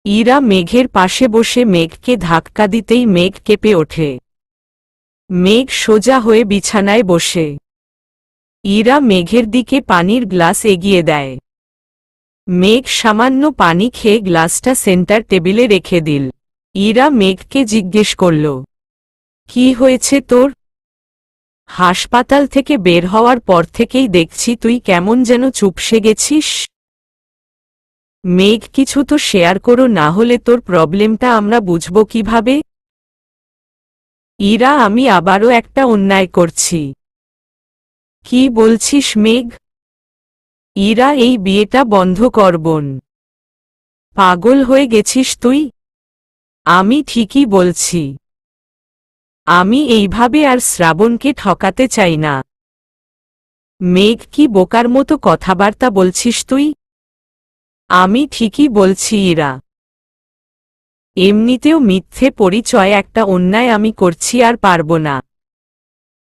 ইরা মেঘের পাশে বসে মেঘকে ধাক্কা দিতেই মেঘ কেঁপে ওঠে। মেঘ সোজা হয়ে বিছানায় বসে। ইরা মেঘের দিকে পানির গ্লাস এগিয়ে দেয়। মেঘ সামান্য পানি খেয়ে গ্লাসটা সেন্টার টেবিলে রেখে দিল। ইরা মেঘকে জিজ্ঞেস করল, কি হয়েছে তোর? হাসপাতাল থেকে বের হওয়ার পর থেকেই দেখছি তুই কেমন যেন চুপসে গেছিস। মেঘ কিছু তো শেয়ার করো, না হলে তোর প্রবলেমটা আমরা বুঝব কিভাবে? ইরা, আমি আবারও একটা অন্যায় করছি। কি বলছিস মেঘ? ইরা, এই বিয়েটা বন্ধ করবন। পাগল হয়ে গেছিস তুই? আমি ঠিকই বলছি। আমি এইভাবে আর শ্রাবণকে ঠকাতে চাই না। মেঘ, কি বোকার মতো কথাবার্তা বলছিস তুই? আমি ঠিকই বলছি ইরা। এমনিতেও মিথ্যে পরিচয় একটা অন্যায় আমি করছি আর পারব না।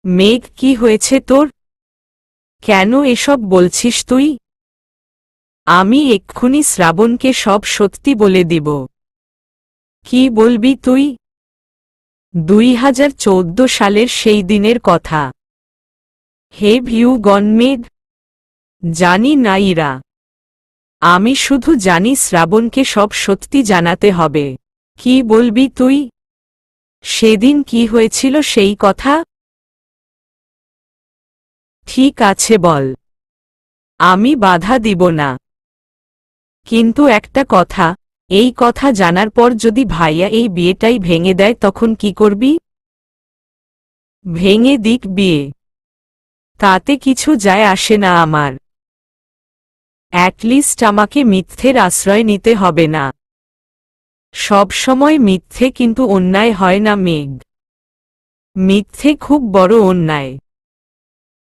মেঘ, কি হয়েছে তোর? কেন এসব বলছিস তুই? আমি এক্ষুনি শ্রাবণকে সব সত্যি বলে দিব। কি বলবি তুই? 2014 সালের সেই দিনের কথা। হেভ ইউ গন মেঘ? জানি না ইরা। আমি শুধু জানি শ্রাবণকে সব সত্যি জানাতে হবে। কি বলবি তুই? সেদিন কি হয়েছিল সেই কথা? ঠিক আছে বল, আমি বাধা দিব না। কিন্তু একটা কথা, এই কথা জানার পর যদি ভাইয়া এই বিয়েটাই ভেঙে দেয় তখন কি করবি? ভেঙে দিক বিয়ে, তাতে কিছু যায় আসে না আমার। অ্যাটলিস্ট আমাকে মিথ্যের আশ্রয় নিতে হবে না। সব সময় মিথ্যে কিন্তু অন্যায় হয় না মেঘ। মিথ্যে খুব বড় অন্যায়।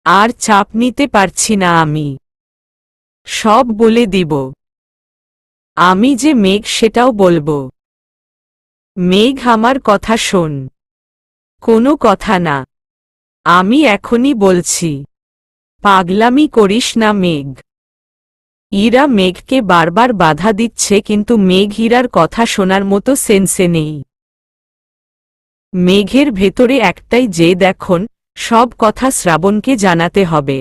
আর চাপ নিতে পারছি না আমি। সব বলে দিব। আমি যে মেঘ সেটাও বলবো। মেঘ, আমার কথা শোন। কোনো কথা না, আমি এখনই বলছি। পাগলামি করিস না মেঘ। ইরা মেঘকে বারবার বাধা দিচ্ছে, কিন্তু মেঘ ইরার কথা শোনার মতো সেন্সে নেই। মেঘের ভেতরে একটাই যে দেখুন, সব কথা শ্রাবণকে জানাতে হবে,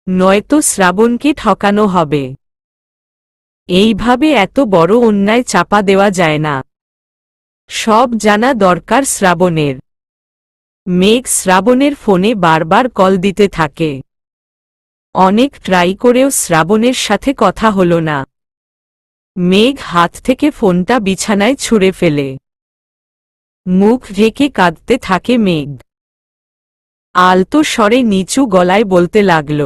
নয়তো শ্রাবণকে ঠকানো হবে। এইভাবে এত বড় অন্যায় চাপা দেওয়া যায় না। সব জানা দরকার শ্রাবণের। মেঘ শ্রাবণের ফোনে বারবার কল দিতে থাকে। অনেক ট্রাই করেও শ্রাবণের সাথে কথা হলো না। মেঘ হাত থেকে ফোনটা বিছানায় ছুঁড়ে ফেলে। মুখ ঢেকে কাঁদতে থাকে মেঘ। আলতো স্বরে নিচু গলায় বলতে লাগল,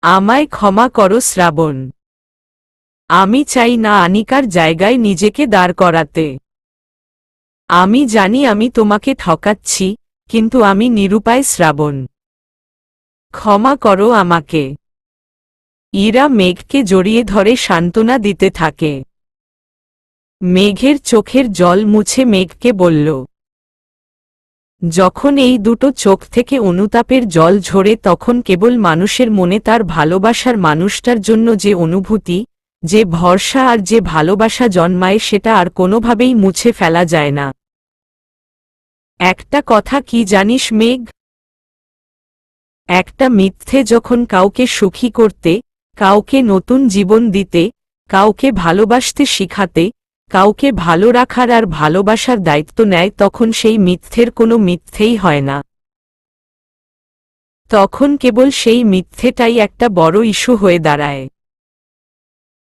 আমায় ক্ষমা করো শ্রাবণ। আমি চাই না আনিকার জায়গায় নিজেকে দাঁড় করাতে। আমি জানি আমি তোমাকে ঠকাচ্ছি, কিন্তু আমি নিরুপায় শ্রাবণ। ক্ষমা করো আমাকে। ইরা মেঘকে জড়িয়ে ধরে সান্ত্বনা দিতে থাকে। মেঘের চোখের জল মুছে মেঘকে বলল, যখন এই দুটো চোখ থেকে অনুতাপের জল ঝরে তখন কেবল মানুষের মনে তার ভালোবাসার মানুষটার জন্য যে অনুভূতি, যে ভরসা আর যে ভালোবাসা জন্মায় সেটা আর কোনোভাবেই মুছে ফেলা যায় না। একটা কথা কি জানিস মেঘ? একটা মিথ্যে যখন কাউকে সুখী করতে, কাউকে নতুন জীবন দিতে, কাউকে ভালোবাসতে শিখাতে, কাউকে ভালো রাখার আর ভালোবাসার দায়িত্ব নেয়, তখন সেই মিথ্যের কোনো মিথ্যেই হয় না। তখন কেবল সেই মিথ্যেটাই একটা বড় ইস্যু হয়ে দাঁড়ায়।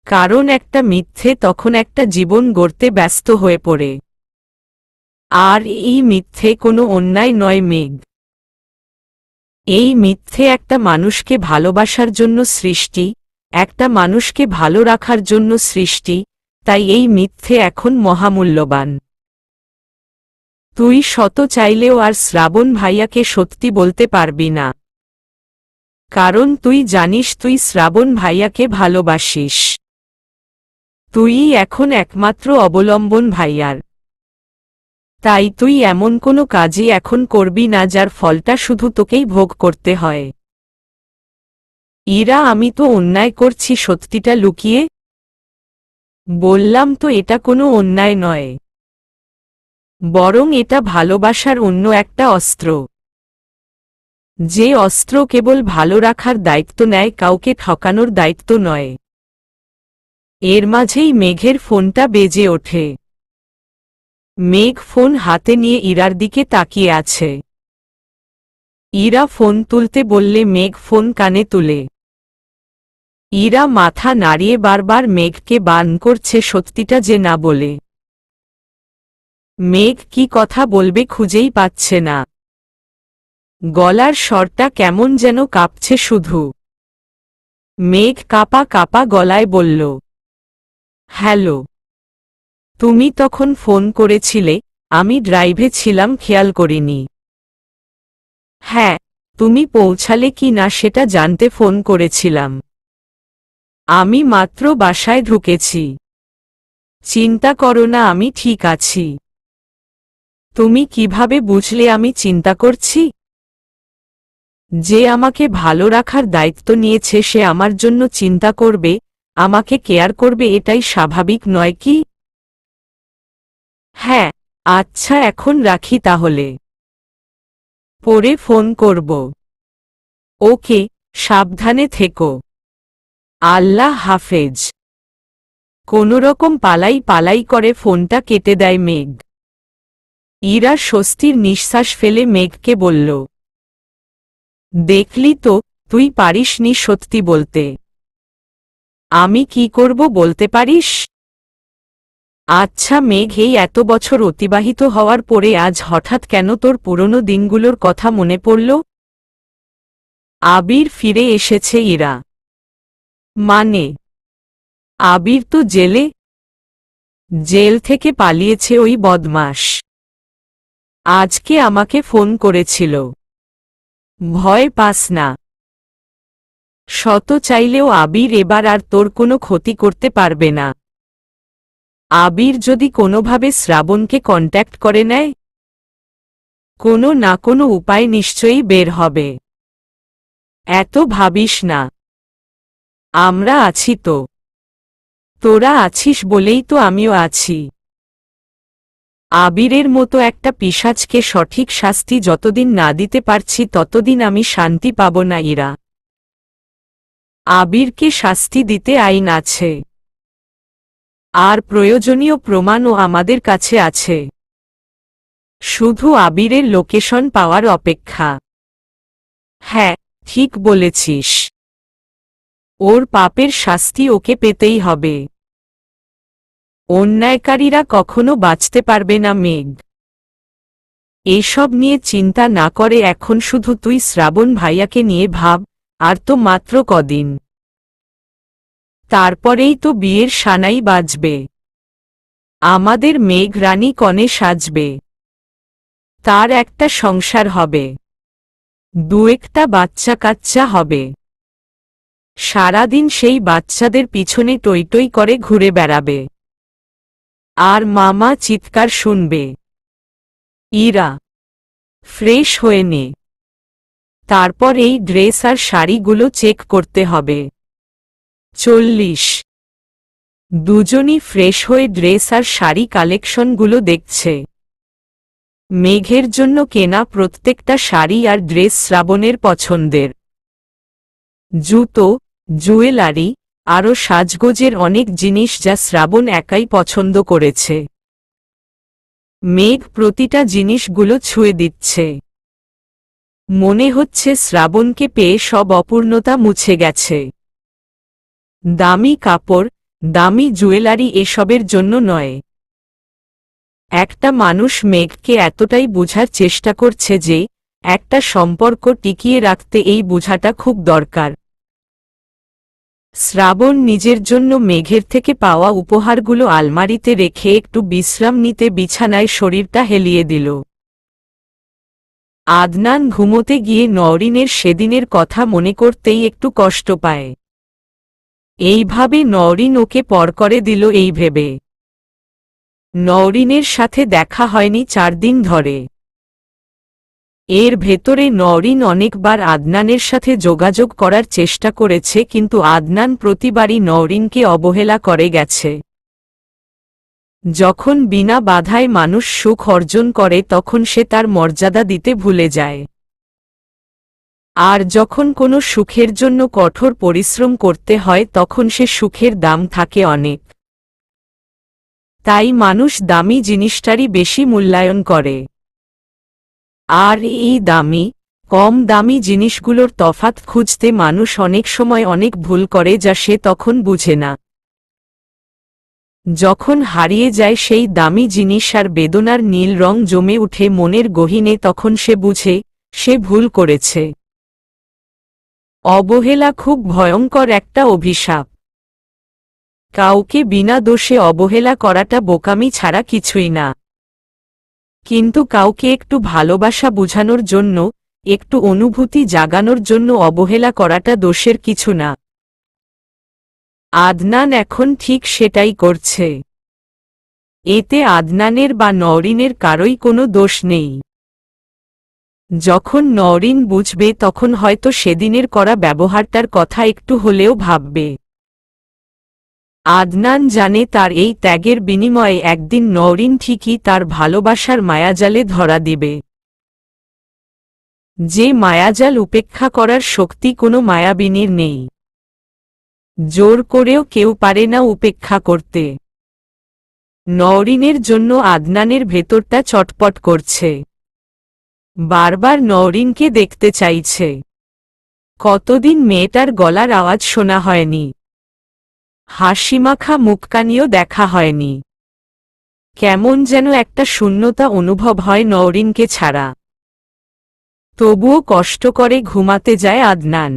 কারণ একটা মিথ্যে তখন একটা জীবন গড়তে ব্যস্ত হয়ে পড়ে। আর এই মিথ্যে কোনো অন্যায় নয় মেঘ। এই মিথ্যে একটা মানুষকে ভালোবাসার জন্য সৃষ্টি, একটা মানুষকে ভালো রাখার জন্য সৃষ্টি, তাই এই মিথ্যে এখন মহামূল্যবান। তুই শত চাইলেও আর শ্রাবণ ভাইয়াকে সত্যি বলতে পারবি না। কারণ তুই জানিস তুই শ্রাবণ ভাইয়াকে ভালোবাসিস। তুইই এখন একমাত্র অবলম্বন ভাইয়ার। তাই তুই এমন কোনো কাজই এখন করবি না যার ফলটা শুধু তোকেই ভোগ করতে হয়। ইরা, আমি তো অন্যায় করছি সত্যিটা লুকিয়ে। বললাম তো এটা কোনো অন্যায় নয়, বরং এটা ভালোবাসার অন্য একটা অস্ত্র, যে অস্ত্র কেবল ভালো রাখার দায়িত্ব নেয়, কাউকে ঠকানোর দায়িত্ব নয়। এর মাঝেই মেঘের ফোনটা বেজে ওঠে। মেঘ ফোন হাতে নিয়ে ইরার দিকে তাকিয়ে আছে। ইরা ফোন তুলতে বললে মেঘ ফোন কানে তুলে। ইরা মাথা নাড়িয়ে বারবার মেঘকে বারণ করছে সত্যিটা যে না বলে। মেঘ কি কথা বলবে খুঁজেই পাচ্ছে না। গলার স্বরটা কেমন যেন কাঁপছে শুধু। মেঘ কাঁপা কাঁপা গলায় বলল, হ্যালো। তুমি তখন ফোন করেছিলে, আমি ড্রাইভে ছিলাম, খেয়াল করিনি। হ্যাঁ, তুমি পৌঁছালে কি না সেটা জানতে ফোন করেছিলাম। আমি মাত্র বাসায় ঢুকেছি। চিন্তা করো না, আমি ঠিক আছি। তুমি কিভাবে বুঝলে আমি চিন্তা করছি? যে আমাকে ভালো রাখার দায়িত্ব নিয়েছে সে আমার জন্য চিন্তা করবে, আমাকে কেয়ার করবে, এটাই স্বাভাবিক নয় কি? হ্যাঁ, আচ্ছা এখন রাখি তাহলে। পরে ফোন করব। ওকে, সাবধানে থেকো। আল্লাহ হাফেজ। কোনোরকম পালাই পালাই করে ফোনটা কেটে দেয় মেঘ। ইরা স্বস্তির নিঃশ্বাস ফেলে মেঘকে বলল, দেখলি তো, তুই পারিসনি সত্যি বলতে। আমি কি করব বলতে পারিস? আচ্ছা মেঘ, এই এত বছর অতিবাহিত হওয়ার পরে আজ হঠাৎ কেন তোর পুরনো দিনগুলোর কথা মনে পড়ল? আবির ফিরে এসেছে। ইরা মানে? আবির তো জেলে। জেল থেকে পালিয়েছে ওই বদমাশ। আজকে আমাকে ফোন করেছিল। ভয় পাস না। শত চাইলেও আবির এবার আর তোর কোনো ক্ষতি করতে পারবে না। আবির যদি কোনোভাবে শ্রাবণকে কন্ট্যাক্ট করে নেয়, কোনো না কোনো উপায় নিশ্চয়ই বের হবে। এত ভাবিস না। আমরা আছি তো। তোরা আছিস বলেই তো আমিও আছি। আবিরের মতো একটা পিশাচকে সঠিক শাস্তি যতদিন না দিতে পারছি ততদিন আমি শান্তি পাব না। ইরা, আবিরকে শাস্তি দিতে আইন আছে, আর প্রয়োজনীয় প্রমাণও আমাদের কাছে আছে। শুধু আবিরের লোকেশন পাওয়ার অপেক্ষা। হ্যাঁ, ঠিক বলেছিস। ওর পাপের শাস্তি ওকে পেতেই হবে। অন্যায়কারীরা কখনো বাঁচতে পারবে না মেঘ। এসব নিয়ে চিন্তা না করে এখন শুধু তুই শ্রাবণ ভাইয়াকে নিয়ে ভাব। আর তো মাত্র কদিন, তারপরেই তো বিয়ের সানাই বাজবে। আমাদের মেঘ রানী কনে সাজবে। তার একটা সংসার হবে, দু একটা বাচ্চা কাচ্চা হবে। সারাদিন সেই বাচ্চাদের পিছনে টই টই করে ঘুরে বেড়াবে, আর মামা চিৎকার শুনবে। ইরা, ফ্রেশ হয়ে নে। তারপর এই ড্রেস আর শাড়িগুলো চেক করতে হবে। 40। দুজনই ফ্রেশ হয়ে ড্রেস আর শাড়ি কালেকশনগুলো দেখছে। মেঘের জন্য কেনা প্রত্যেকটা শাড়ি আর ড্রেস শ্রাবণের পছন্দের। জুতো, জুয়েলারি, আরও সাজগোজের অনেক জিনিস যা শ্রাবণ একাই পছন্দ করেছে। মেঘ প্রতিটা জিনিসগুলো ছুঁয়ে দিচ্ছে। মনে হচ্ছে শ্রাবণকে পেয়ে সব অপূর্ণতা মুছে গেছে। দামি কাপড়, দামি জুয়েলারি এসবের জন্য নয়। একটা মানুষ মেঘকে এতটাই বোঝার চেষ্টা করছে যে একটা সম্পর্ক টিকিয়ে রাখতে এই বোঝাটা খুব দরকার। শ্রাবণ নিজের জন্য মেঘের থেকে পাওয়া উপহারগুলো আলমারিতে রেখে একটু বিশ্রাম নিতে বিছানায় শরীরটা হেলিয়ে দিল। আদনান ঘুমোতে গিয়ে নওরিনের সেদিনের কথা মনে করতেই একটু কষ্ট পায়। এইভাবে নওরিন ওকে পর করে দিল এই ভেবে। নওরিনের সাথে দেখা হয়নি 4 দিন ধরে। এর ভেতরে নওরিন অনেকবার আদনানের সাথে যোগাযোগ করার চেষ্টা করেছে, কিন্তু আদনান প্রতিবারই নওরিনকে অবহেলা করে গেছে। যখন বিনা বাধায় মানুষ সুখ অর্জন করে তখন সে তার মর্যাদা দিতে ভুলে যায়। আর যখন কোনো সুখের জন্য কঠোর পরিশ্রম করতে হয় তখন সে সুখের দাম থাকে অনেক। তাই মানুষ দামি জিনিসটারই বেশি মূল্যায়ন করে। আর এই দামি কম দামি জিনিসগুলোর তফাৎ খুঁজতে মানুষ অনেক সময় অনেক ভুল করে যা সে তখন বুঝে না। যখন হারিয়ে যায় সেই দামি জিনিস আর বেদনার নীল রং জমে উঠে মনের গহীনে তখন সে বুঝে সে ভুল করেছে। অবহেলা খুব ভয়ঙ্কর একটা অভিশাপ। কাউকে বিনা দোষে অবহেলা করাটা বোকামি ছাড়া কিছুই না। কিন্তু কাউকে একটু ভালোবাসা বোঝানোর জন্য, একটু অনুভূতি জাগানোর জন্য অবহেলা করাটা দোষের কিছু না। আদনান এখন ঠিক সেটাই করছে। এতে আদনানের বা নওরিনের কারোই কোনো দোষ নেই। যখন নওরিন বুঝবে তখন হয়তো সেদিনের করা ব্যবহারটার কথা একটু হলেও ভাববে। আদনান জানে তার এই ত্যাগের বিনিময়ে একদিন নওরিন ঠিকই তার ভালোবাসার মায়াজালে ধরা দিবে। যে মায়াজাল উপেক্ষা করার শক্তি কোনো মায়াবিনীর নেই। জোর করেও কেউ পারে না উপেক্ষা করতে। নওরিনের জন্য আদনানের ভেতরটা চটপট করছে। বারবার নওরিনকে দেখতে চাইছে। কতদিন মেয়েটার গলার আওয়াজ শোনা হয়নি। হাসিমাখা মুখকানিও দেখা হয়নি। কেমন যেন একটা শূন্যতা অনুভব হয় নওরিনকে ছাড়া। তবুও কষ্ট করে ঘুমাতে যায় আদনান।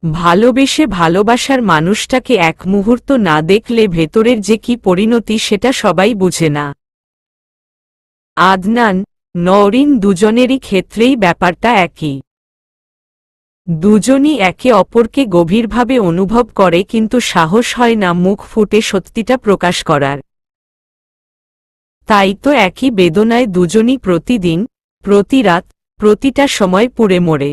ভালোবেসে ভালোবাসার মানুষটাকে এক মুহূর্ত না দেখলে ভেতরের যে কি পরিণতি সেটা সবাই বুঝে না। আদনান, নওরিন দুজনেরই ক্ষেত্রেই ব্যাপারটা একই। দুজনই একে অপরকে গভীরভাবে অনুভব করে কিন্তু সাহস হয় না মুখ ফুটে সত্যিটা প্রকাশ করার। তাই তো একই বেদনায় দুজনই প্রতিদিন, প্রতি রাত, প্রতিটা সময় পুড়ে মরে।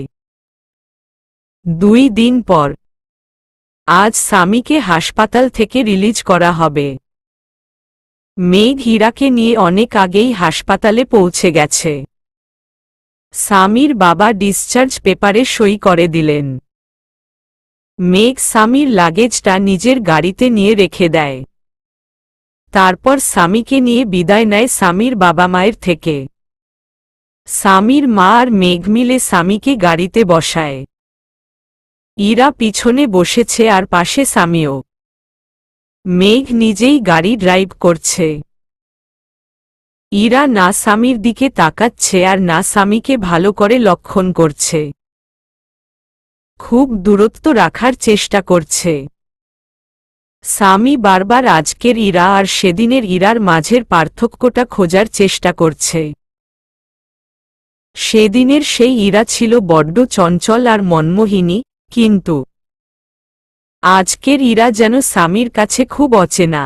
2 দিন পর আজ সামিকে হাসপাতাল থেকে রিলিজ করা হবে। মেঘ হীরাকে নিয়ে অনেক আগেই হাসপাতালে পৌঁছে গেছে। সামির বাবা ডিসচার্জ পেপারে সই করে দিলেন। মেঘ সামির লাগেজটা নিজের গাড়িতে নিয়ে রেখে দেয়। তারপর সামিকে নিয়ে বিদায় নেয় সামির বাবা মায়ের থেকে। সামির মা আর মেঘ মিলে সামিকে গাড়িতে বসায়। ইরা পিছনে বসেছে আর পাশে সামিও। মেঘ নিজেই গাড়ি ড্রাইভ করছে। ইরা না সামির দিকে তাকাচ্ছে আর না সামিকে ভালো করে লক্ষণ করছে। খুব দূরত্ব রাখার চেষ্টা করছে। সামি বারবার আজকের ইরা আর সেদিনের ইরার মাঝের পার্থক্যটা খোঁজার চেষ্টা করছে। সেদিনের সেই ইরা ছিল বড্ড চঞ্চল আর মনমোহিনী, কিন্তু আজকের ইরা যেন সামির কাছে খুব অচেনা।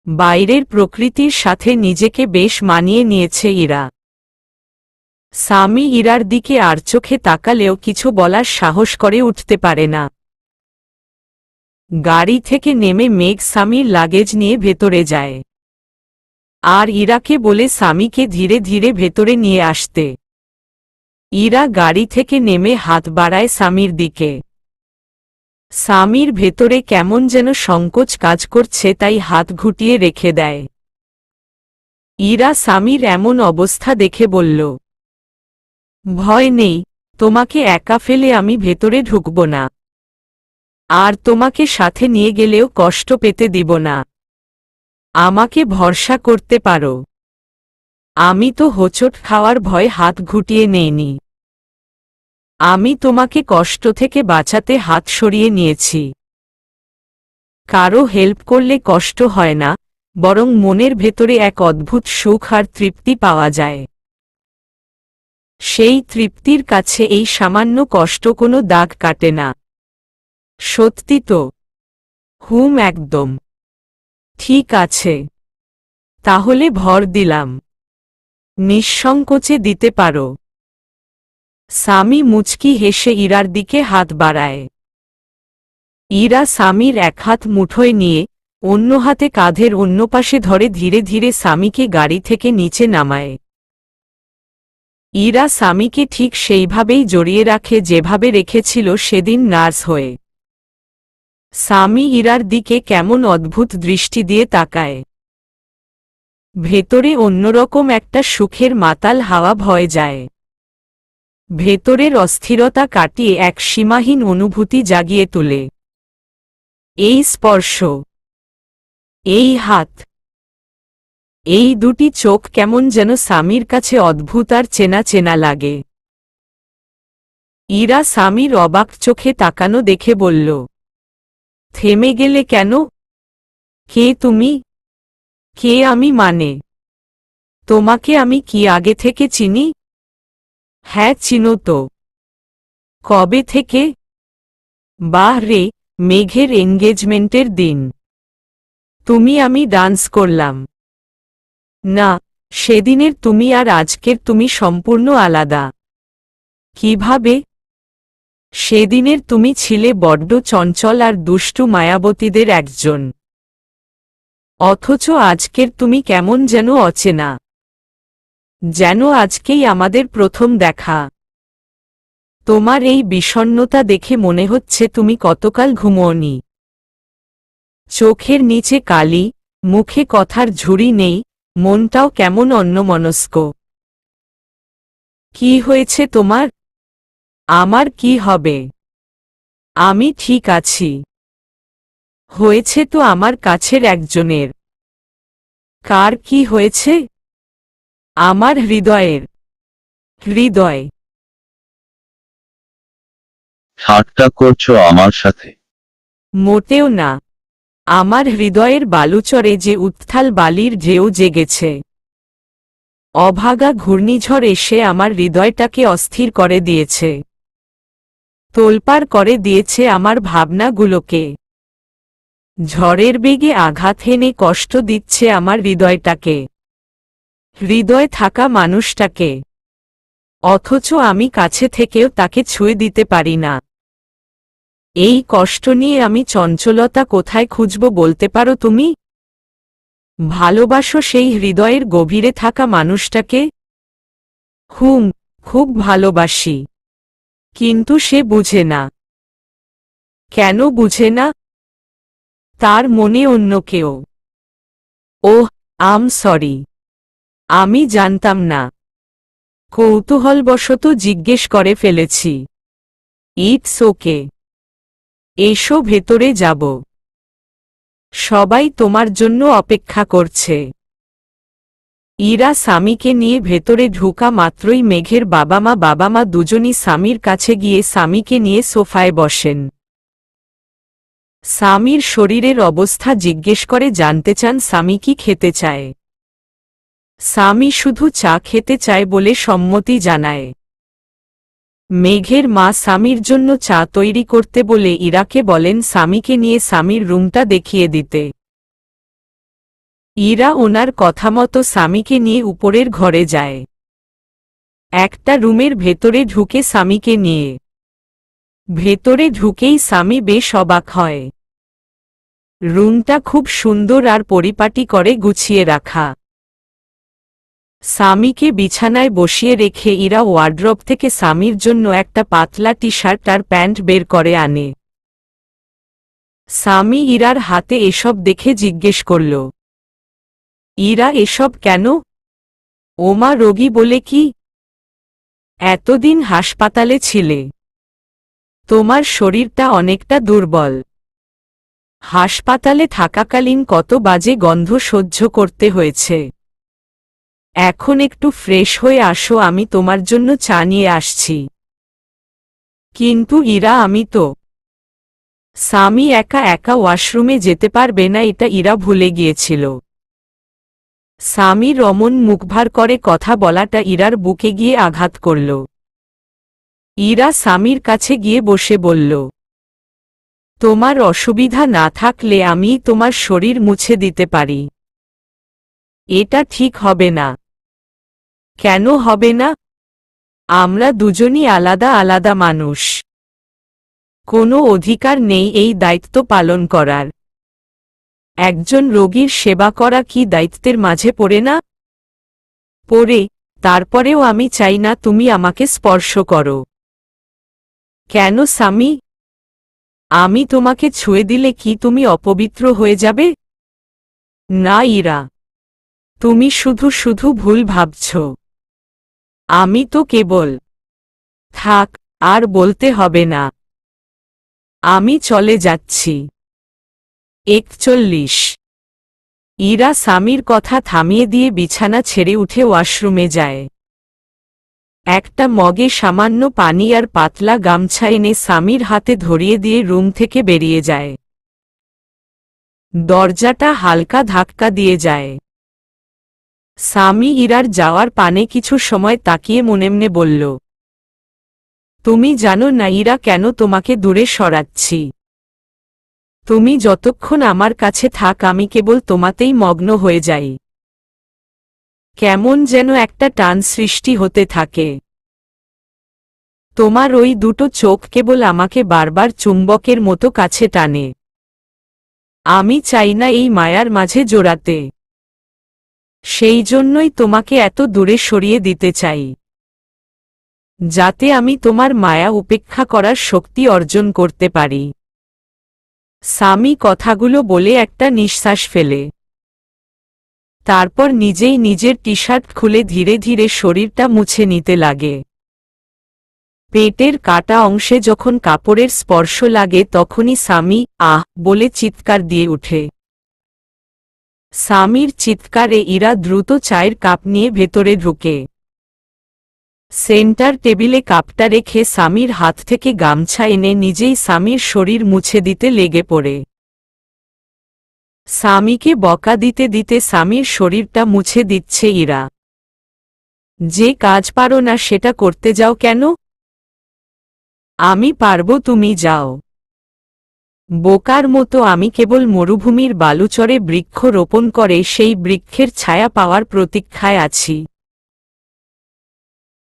বাইরের প্রকৃতির সাথে নিজেকে বেশ মানিয়ে নিয়েছে ইরা। সামি ইরার দিকে আর চোখে তাকালেও কিছু বলার সাহস করে উঠতে পারে না। গাড়ি থেকে নেমে মেঘ সামির লাগেজ নিয়ে ভেতরে যায়। আর ইরাকে বলে সামিকে ধীরে ধীরে ভেতরে নিয়ে আসতে। ইরা গাড়ি থেকে নেমে হাত বাড়ায় সামির দিকে। সামির ভেতরে কেমন যেন সংকোচ কাজ করছে তাই হাত ঘুটিয়ে রেখে দেয়। ইরা সামির এমন অবস্থা দেখে বলল, ভয় নেই, তোমাকে একা ফেলে আমি ভেতরে ঢুকব না। আর তোমাকে সাথে নিয়ে গেলেও কষ্ট পেতে দিব না। আমাকে ভরসা করতে পারো। আমি তো হোঁচট খাওয়ার ভয় হাত ঘুটিয়ে নেইনি। আমি তোমাকে কষ্ট থেকে বাঁচাতে হাত সরিয়ে নিয়েছি। কারো হেল্প করলে কষ্ট হয় না, বরং মনের ভেতরে এক অদ্ভুত সুখ আর তৃপ্তি পাওয়া যায়। সেই তৃপ্তির কাছে এই সামান্য কষ্ট কোনো দাগ কাটে না। সত্যি তো? একদম ঠিক আছে। তাহলে ভর দিলাম। নিঃসংকোচে দিতে পারো। সামি মুচকি হেসে ইরার দিকে হাত বাড়ায়। ইরা সামির এক হাত মুঠোয় নিয়ে অন্য হাতে কাঁধের অন্য পাশে ধরে ধীরে ধীরে স্বামীকে গাড়ি থেকে নিচে নামায়। ইরা স্বামীকে ঠিক সেইভাবেই জড়িয়ে রাখে যেভাবে রেখেছিল সেদিন নার্স হয়ে। স্বামী ইরার দিকে কেমন অদ্ভুত দৃষ্টি দিয়ে তাকায়। ভেতরে অন্যরকম একটা সুখের মাতাল হাওয়া ভয়ে যায়। ভেতরের অস্থিরতা কাটিয়ে এক সীমাহীন অনুভূতি জাগিয়ে তোলে। এই স্পর্শ, এই হাত, এই দুটি চোখ কেমন যেন স্বামীর কাছে অদ্ভুত আর চেনা চেনা লাগে। ইরা স্বামীর অবাক চোখে তাকানো দেখে বলল, থেমে গেলে কেন? কে তুমি? কে আমি মানে? তোমাকে আমি কি আগে থেকে চিনি? হ্যাঁ চিনো তো। কবে থেকে? বাহ রে, মেঘের এনগেজমেন্টের দিন তুমি আমি ডান্স করলাম। না, সেদিনের তুমি আর আজকের তুমি সম্পূর্ণ আলাদা। কিভাবে? সেদিনের তুমি ছিলে বড্ড চঞ্চল আর দুষ্টু মায়াবতীদের একজন। অথচ আজকের তুমি কেমন যেন অচেনা। যেন আজকেই আমাদের প্রথম দেখা। তোমার এই বিষণ্ণতা দেখে মনে হচ্ছে তুমি কতকাল ঘুমোওনি। চোখের নিচে কালি, মুখে কথার ঝুড়ি নেই, মনটাও কেমন অন্যমনস্ক। কি হয়েছে তোমার? আমার কি হবে? আমি ঠিক আছি। হয়েছে তো আমার কাছের একজনের। কার কি হয়েছে? আমার হৃদয়ের। হৃদয়। ঠাট্টা করছো আমার সাথে? মোটেও না। আমার হৃদয়ের বালুচরে যে উত্থাল বালির ঢেউ জেগেছে। অভাগা ঘূর্ণিঝড় এসে আমার হৃদয়টাকে অস্থির করে দিয়েছে। তোলপাড় করে দিয়েছে আমার ভাবনাগুলোকে। ঝড়ের বেগে আঘাত হেনে কষ্ট দিচ্ছে আমার হৃদয়টাকে, হৃদয়ে থাকা মানুষটাকে। অথচ আমি কাছে থেকেও তাকে ছুঁয়ে দিতে পারি না। এই কষ্ট নিয়ে আমি চঞ্চলতা কোথায় খুঁজব বলতে পারো তুমি? ভালোবাসো সেই হৃদয়ের গভীরে থাকা মানুষটাকে? খুব ভালোবাসি। কিন্তু সে বুঝে না। কেন বুঝে না? তার মনে অন্য কেউ। ওহ, সরি। আমি জানতাম না। কৌতূহলবশত জিজ্ঞেস করে ফেলেছি। It's okay. এসো ভেতরে যাব। সবাই তোমার জন্য অপেক্ষা করছে। ইরা স্বামীকে নিয়ে ভেতরে ঢোকা মাত্রই মেঘের বাবা মা দুজনই স্বামীর কাছে গিয়ে স্বামীকে নিয়ে সোফায় বসেন। স্বামীর শরীরের অবস্থা জিজ্ঞেস করে জানতে চান স্বামী কি খেতে চায়। স্বামী শুধু চা খেতে চায় বলে সম্মতি জানায়। মেঘের মা স্বামীর জন্য চা তৈরি করতে বলে ইরাকে বলেন স্বামীকে নিয়ে স্বামীর রুমটা দেখিয়ে দিতে। ইরা ওনার কথামতো স্বামীকে নিয়ে উপরের ঘরে যায়। একটা রুমের ভেতরে ঢুকে স্বামীকে নিয়ে। ভেতরে ঢুকেই স্বামী বেশ অবাক হয়। রুমটা খুব সুন্দর আর পরিপাটি করে গুছিয়ে রাখা। স্বামীকে বিছানায় বসিয়ে রেখে ইরা ওয়ার্ড্রব থেকে স্বামীর জন্য একটা পাতলা টি শার্ট আর প্যান্ট বের করে আনে। স্বামী ইরার হাতে এসব দেখে জিজ্ঞেস করল, ইরা এসব কেন? ওমা রোগী বলে কি? এতদিন হাসপাতালে ছিলে। তোমার শরীরটা অনেকটা দুর্বল। হাসপাতালে থাকাকালীন কত বাজে গন্ধ সহ্য করতে হয়েছে। এখন একটু ফ্রেশ হয়ে আসো, আমি তোমার জন্য চা নিয়ে আসছি। কিন্তু ইরা আমি তো। স্বামী একা একা ওয়াশরুমে যেতে পারবে না এটা ইরা ভুলে গিয়েছিল। স্বামীর অমন মুখভার করে কথা বলাটা ইরার বুকে গিয়ে আঘাত করল। ইরা স্বামীর কাছে গিয়ে বসে বলল, তোমার অসুবিধা না থাকলে আমি তোমার শরীর মুছে দিতে পারি। এটা ঠিক হবে না। কেন হবে না? আমরা দুজনই আলাদা আলাদা মানুষ। কোনো অধিকার নেই এই দায়িত্ব পালন করার। একজন রোগীর সেবা করা কি দায়িত্বের মাঝে পড়ে না? পড়ে, তারপরেও আমি চাই না তুমি আমাকে স্পর্শ করো। কেন স্বামী? আমি তোমাকে ছুঁয়ে দিলে কি তুমি অপবিত্র হয়ে যাবে? না ইরা, তুমি শুধু শুধু ভুল ভাবছ। আমি তো কেবল। থাক, আর বলতে হবে না। আমি চলে যাচ্ছি। 41। ইরা স্বামীর কথা থামিয়ে দিয়ে বিছানা ছেড়ে উঠে ওয়াশরুমে যায়। একটা মগে সামান্য পানি আর পাতলা গামছা এনে স্বামীর হাতে ধরিয়ে দিয়ে রুম থেকে বেরিয়ে যায়। দরজাটা হালকা ধাক্কা দিয়ে যায়। স্বামী ইরার যাওয়ার পানে কিছু সময় তাকিয়ে মনেমনে বলল, তুমি জানো না ইরা কেন তোমাকে দূরে সরাচ্ছি। তুমি যতক্ষণ আমার কাছে থাক আমি কেবল তোমাতেই মগ্ন হয়ে যাই। কেমন যেন একটা টান সৃষ্টি হতে থাকে। তোমার ওই দুটো চোখ কেবল আমাকে বারবার চুম্বকের মতো কাছে টানে। আমি চাই না এই মায়ার মাঝে জড়াতে। সেই জন্যই তোমাকে এত দূরে সরিয়ে দিতে চাই, যাতে আমি তোমার মায়া উপেক্ষা করার শক্তি অর্জন করতে পারি। স্বামী কথাগুলো বলে একটা নিঃশ্বাস ফেলে। তারপর নিজেই নিজের টি শার্ট খুলে ধীরে ধীরে শরীরটা মুছে নিতে লাগে। পেটের কাটা অংশে যখন কাপড়ের স্পর্শ লাগে তখনই স্বামী আহ বলে চিৎকার দিয়ে ওঠে। স্বামীর চিৎকারে ইরা দ্রুত চায়ের কাপ নিয়ে ভেতরে ঢুকে। সেন্টার টেবিলে কাপটা রেখে স্বামীর হাত থেকে গামছা এনে নিজেই স্বামীর শরীর মুছে দিতে লেগে পড়ে। স্বামীকে বকা দিতে দিতে স্বামীর শরীরটা মুছে দিচ্ছে ইরা। যে কাজ পারো না সেটা করতে যাও কেন? আমি পারবো, তুমি যাও। বোকার মতো আমি কেবল মরুভূমির বালুচরে বৃক্ষ রোপণ করে সেই বৃক্ষের ছায়া পাওয়ার প্রতীক্ষায় আছি।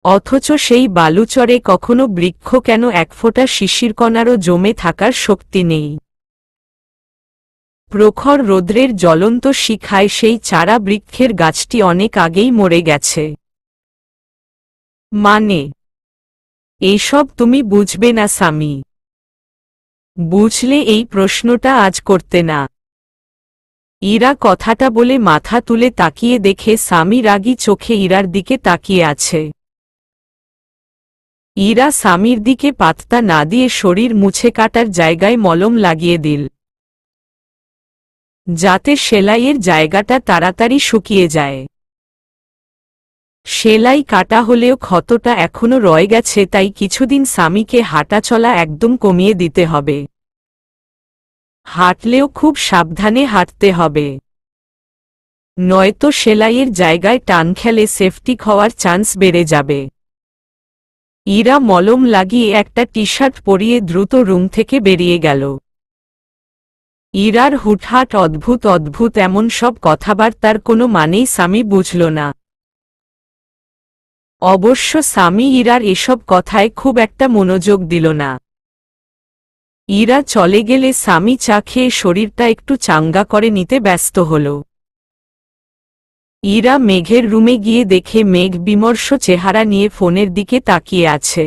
অথচ সেই বালুচরে কখনো বৃক্ষ কেন এক ফোঁটা শিশিরকণারও জমে থাকার শক্তি নেই। প্রখর রৌদ্রের জ্বলন্ত শিখায় সেই চারা বৃক্ষের গাছটি অনেক আগেই মরে গেছে। মানে, এসব তুমি বুঝবে না স্বামী। বুঝলে এই প্রশ্নটা আজ করতে না। ইরা কথাটা বলে মাথা তুলে তাকিয়ে দেখে স্বামী রাগী চোখে ইরার দিকে তাকিয়ে আছে। ইরা স্বামীর দিকে পাত্তা না দিয়ে শরীর মুছে কাটার জায়গায় মলম লাগিয়ে দিল, যাতে সেলাইয়ের জায়গাটা তাড়াতাড়ি শুকিয়ে যায়। সেলাই কাটা হলেও ক্ষতটা এখনো রয়ে গেছে, তাই কিছুদিন স্বামীকে হাঁটা চলা একদম কমিয়ে দিতে হবে। হাঁটলেও খুব সাবধানে হাঁটতে হবে, নয়তো সেলাইয়ের জায়গায় টান খেলে সেফটিক হওয়ার চান্স বেড়ে যাবে। ইরা মলম লাগিয়ে একটা টি শার্ট পরিয়ে দ্রুত রুম থেকে বেরিয়ে গেল। ইরার হুটহাট অদ্ভুত অদ্ভুত এমন সব কথাবার্তার কোনো মানেই স্বামী বুঝল না। অবশ্য স্বামী ইরার এসব কথায় খুব একটা মনোযোগ দিল না। ইরা চলে গেলে স্বামী চা খেয়ে শরীরটা একটু চাঙ্গা করে নিতে ব্যস্ত হল। ইরা মেঘের রুমে গিয়ে দেখে মেঘ বিমর্ষ চেহারা নিয়ে ফোনের দিকে তাকিয়ে আছে।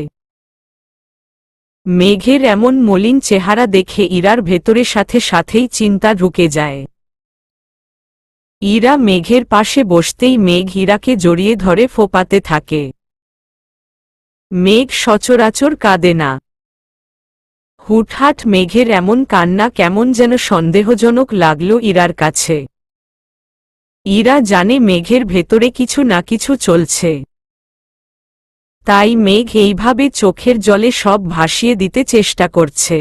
মেঘের এমন মলিন চেহারা দেখে ইরার ভেতরে সাথে সাথেই চিন্তা ঢুকে যায়। ইরা মেঘের পাশে বসতেই মেঘ ইরাকে জড়িয়ে ধরে ফোঁপাতে থাকে। মেঘ সচরাচর কাঁদে না। হুটহাট মেঘের এমন কান্না কেমন যেন সন্দেহজনক লাগল ইরার কাছে। ইরা জানে মেঘের ভেতরে কিছু না কিছু চলছে, তাই মেঘ এইভাবে চোখের জলে সব ভাসিয়ে দিতে চেষ্টা করছে।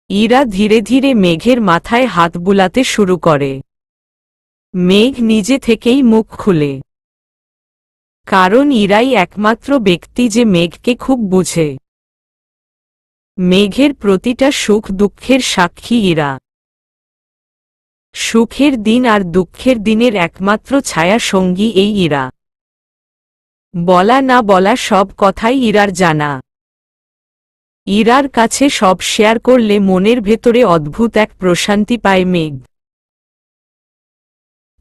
ইরা ধীরে ধীরে মেঘের মাথায় হাত বুলাতে শুরু করে। মেঘ নিজে থেকেই মুখ খুলে, কারণ ইরাই একমাত্র ব্যক্তি যে মেঘকে খুব বুঝে। মেঘের প্রতিটা সুখ দুঃখের সাক্ষী ইরা। সুখের দিন আর দুঃখের দিনের একমাত্র ছায়া সঙ্গী এই ইরা। বলা না বলা সব কথাই ইরার জানা। ইরার কাছে সব শেয়ার করলে মনের ভেতরে অদ্ভুত এক প্রশান্তি পায় মেঘ।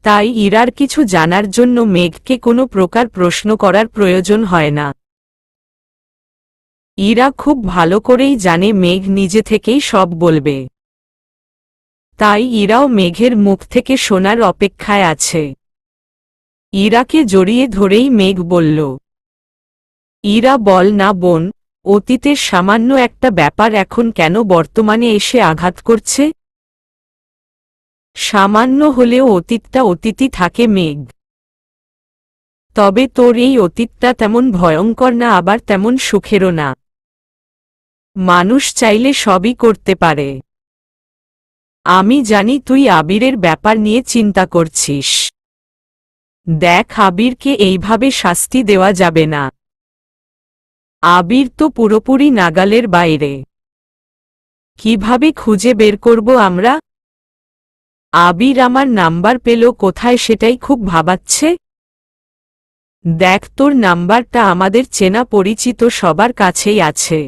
তাই ইরার কিছু জানার জন্য মেঘকে কোনো প্রকার প্রশ্ন করার প্রয়োজন হয় না। ইরা খুব ভালো করেই জানে মেঘ নিজে থেকেই সব বলবে। তাই ইরাও মেঘের মুখ থেকে শোনার অপেক্ষায় আছে। ইরাকে জড়িয়ে ধরেই মেঘ বলল, ইরা বল না বোন, অতীতের সামান্য একটা ব্যাপার এখন কেন বর্তমানে এসে আঘাত করছে? সামান্য হলেও অতীতটা অতীতই থাকে মেঘ। তবে তোর এই অতীতটা তেমন ভয়ঙ্কর না, আবার তেমন সুখেরও না। মানুষ চাইলে সবই করতে পারে। আমি জানি তুই আবিরের ব্যাপার নিয়ে চিন্তা করছিস। দেখ, আবিরকে এইভাবে শাস্তি দেওয়া যাবে না। আবির তো পুরোপুরি নাগালের বাইরে। কিভাবে খুঁজে বের করব আমরা? আবির আমার নাম্বার পেল কোথায় সেটাই খুব ভাবাচ্ছে। দেখ, তোর নাম্বারটা আমাদের চেনা পরিচিত সবার কাছেই আছে।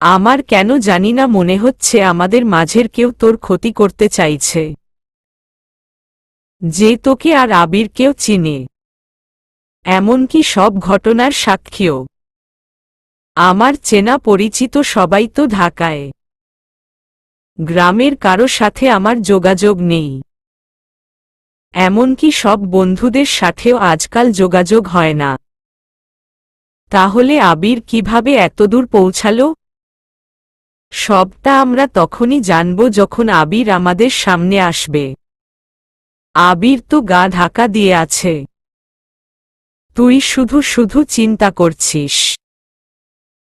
আমার কেন জানি না মনে হচ্ছে আমাদের মাঝের কেউ তোর ক্ষতি করতে চাইছে, যে তোকে আর আবিরকেও চিনে, এমনকি সব ঘটনার সাক্ষীও। আমার চেনা পরিচিত সবাই তো ঢাকায়। গ্রামের কারো সাথে আমার যোগাযোগ নেই। এমনকি সব বন্ধুদের সাথেও আজকাল যোগাযোগ হয় না। তাহলে আবির কিভাবে এতদূর পৌঁছালো? সবটা আমরা তখনই জানব যখন আবির আমাদের সামনে আসবে। আবির তো গা ঢাকা দিয়ে আছে। তুই শুধু শুধু চিন্তা করছিস।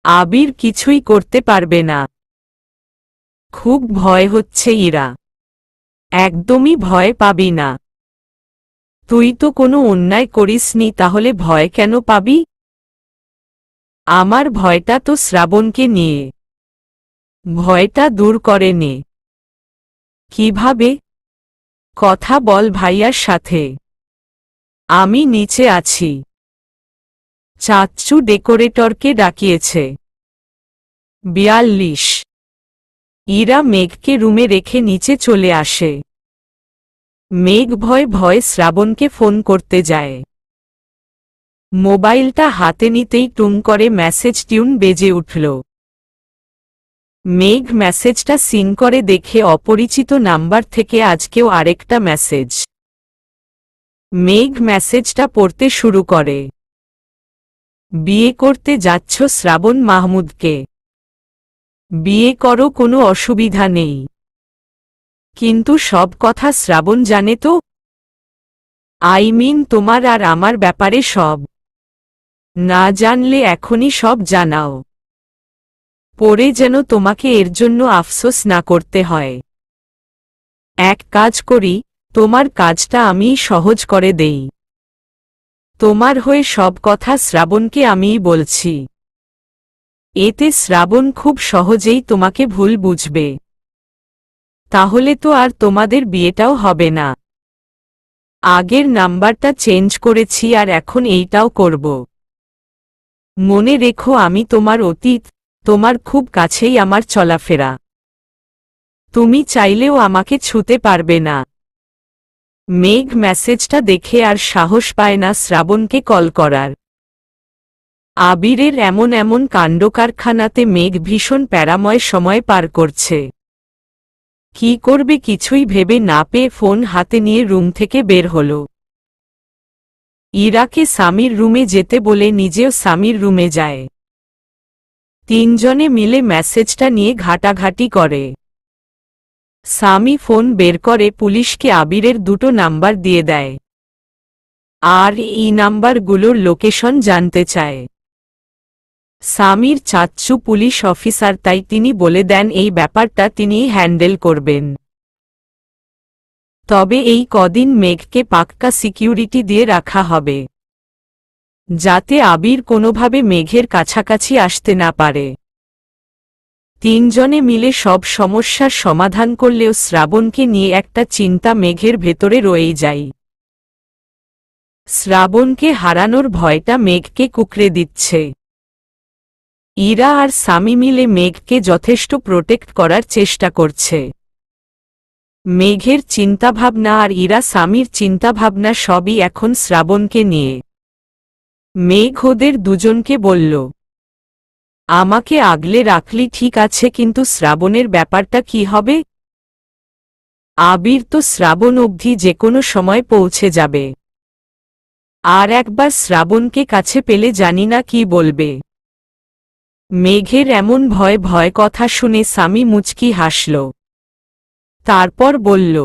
আবির কিছুই করতে পারবে না। খুব ভয় হচ্ছে ইরা। একদমই ভয় পাবি না। তুই তো কোনো অন্যায় করিসনি, তাহলে ভয় কেন পাবি? আমার ভয়টা তো শ্রাবণকে নিয়ে। ভয়টা দূর করে নে। কিভাবে? কথা বল ভাইয়ার সাথে। আমি নিচে আছি। চাচ্চু ডেকোরেটরকে ডাকিয়েছে। 42। ইরা মেঘকে রুমে রেখে নিচে চলে আসে। মেঘ ভয় ভয় শ্রাবণকে ফোন করতে যায়। মোবাইলটা হাতে নিতেই টুং করে মেসেজ টিউন বেজে উঠল। মেঘ মেসেজটা সিন করে দেখে অপরিচিত নাম্বার থেকে আজকেও আরেকটা মেসেজ। মেঘ মেসেজটা পড়তে শুরু করে। বিয়ে করতে যাচ্ছ শ্রাবণ মাহমুদকে। বিয়ে করো, কোনো অসুবিধা নেই। কিন্তু সব কথা শ্রাবণ জানে তো? তোমার আর আমার ব্যাপারে সব। না জানলে এখনই সব জানাও, পরে যেন তোমাকে এর জন্য আফসোস না করতে হয়। এক কাজ করি, তোমার কাজটা আমিই সহজ করে দেই। তোমার হয়ে সব কথা শ্রাবণকে আমিই বলছি। এতে শ্রাবণ খুব সহজেই তোমাকে ভুল বুঝবে। তাহলে তো আর তোমাদের বিয়েটাও হবে না। আগের নাম্বারটা চেঞ্জ করেছি আর এখন এইটাও করব। মনে রেখো, আমি তোমার অতীত, তোমার খুব কাছেই আমার চলাফেরা। তুমি চাইলেও আমাকে ছুতে পারবে না। মেঘ মেসেজটা দেখে আর সাহস পায় না শ্রাবণকে কল করার। আবিরের এমন এমন কাণ্ডকারখানাতে মেঘ ভীষণ প্যারাময় সময় পার করছে। কি করবে কিছুই ভেবে না পেয়ে ফোন হাতে নিয়ে রুম থেকে বের হল। ইরাকে সামির রুমে যেতে বলে নিজেও সামির রুমে যায়। তিনজনে মিলে মেসেজটা নিয়ে ঘাটাঘাটি করে। সামি ফোন বের করে পুলিশকে আবিরের দুটো নাম্বার দিয়ে দেয়, আর এই নাম্বারগুলোর লোকেশন জানতে চায়। সামির চাচ্চু পুলিশ অফিসার, তাই তিনি বলে দেন এই ব্যাপারটা তিনিই হ্যান্ডেল করবেন। তবে এই কদিন মেঘকে পাক্কা সিকিউরিটি দিয়ে রাখা হবে, যাতে আবির কোনোভাবে মেঘের কাছাকাছি আসতে না পারে। তিনজনে মিলে সব সমস্যার সমাধান করলেও শ্রাবণকে নিয়ে একটা চিন্তা মেঘের ভেতরে রয়েই যায়। শ্রাবণকে হারানোর ভয়টা মেঘকে কুঁকড়ে দিচ্ছে। ইরা আর সামি মিলে মেঘকে যথেষ্ট প্রোটেক্ট করার চেষ্টা করছে। মেঘের চিন্তাভাবনা আর ইরা স্বামীর চিন্তাভাবনা সবই এখন শ্রাবণকে নিয়ে। মেঘ ওদের দুজনকে বলল, আমাকে আগলে রাখলি ঠিক আছে, কিন্তু শ্রাবণের ব্যাপারটা কি হবে? আবির তো শ্রাবণ অবধি যে কোনো সময় পৌঁছে যাবে। আর একবার শ্রাবণকে কাছে পেলে জানি না কি বলবে। মেঘের এমন ভয় ভয় কথা শুনে স্বামী মুচকি হাসল। তারপর বলল,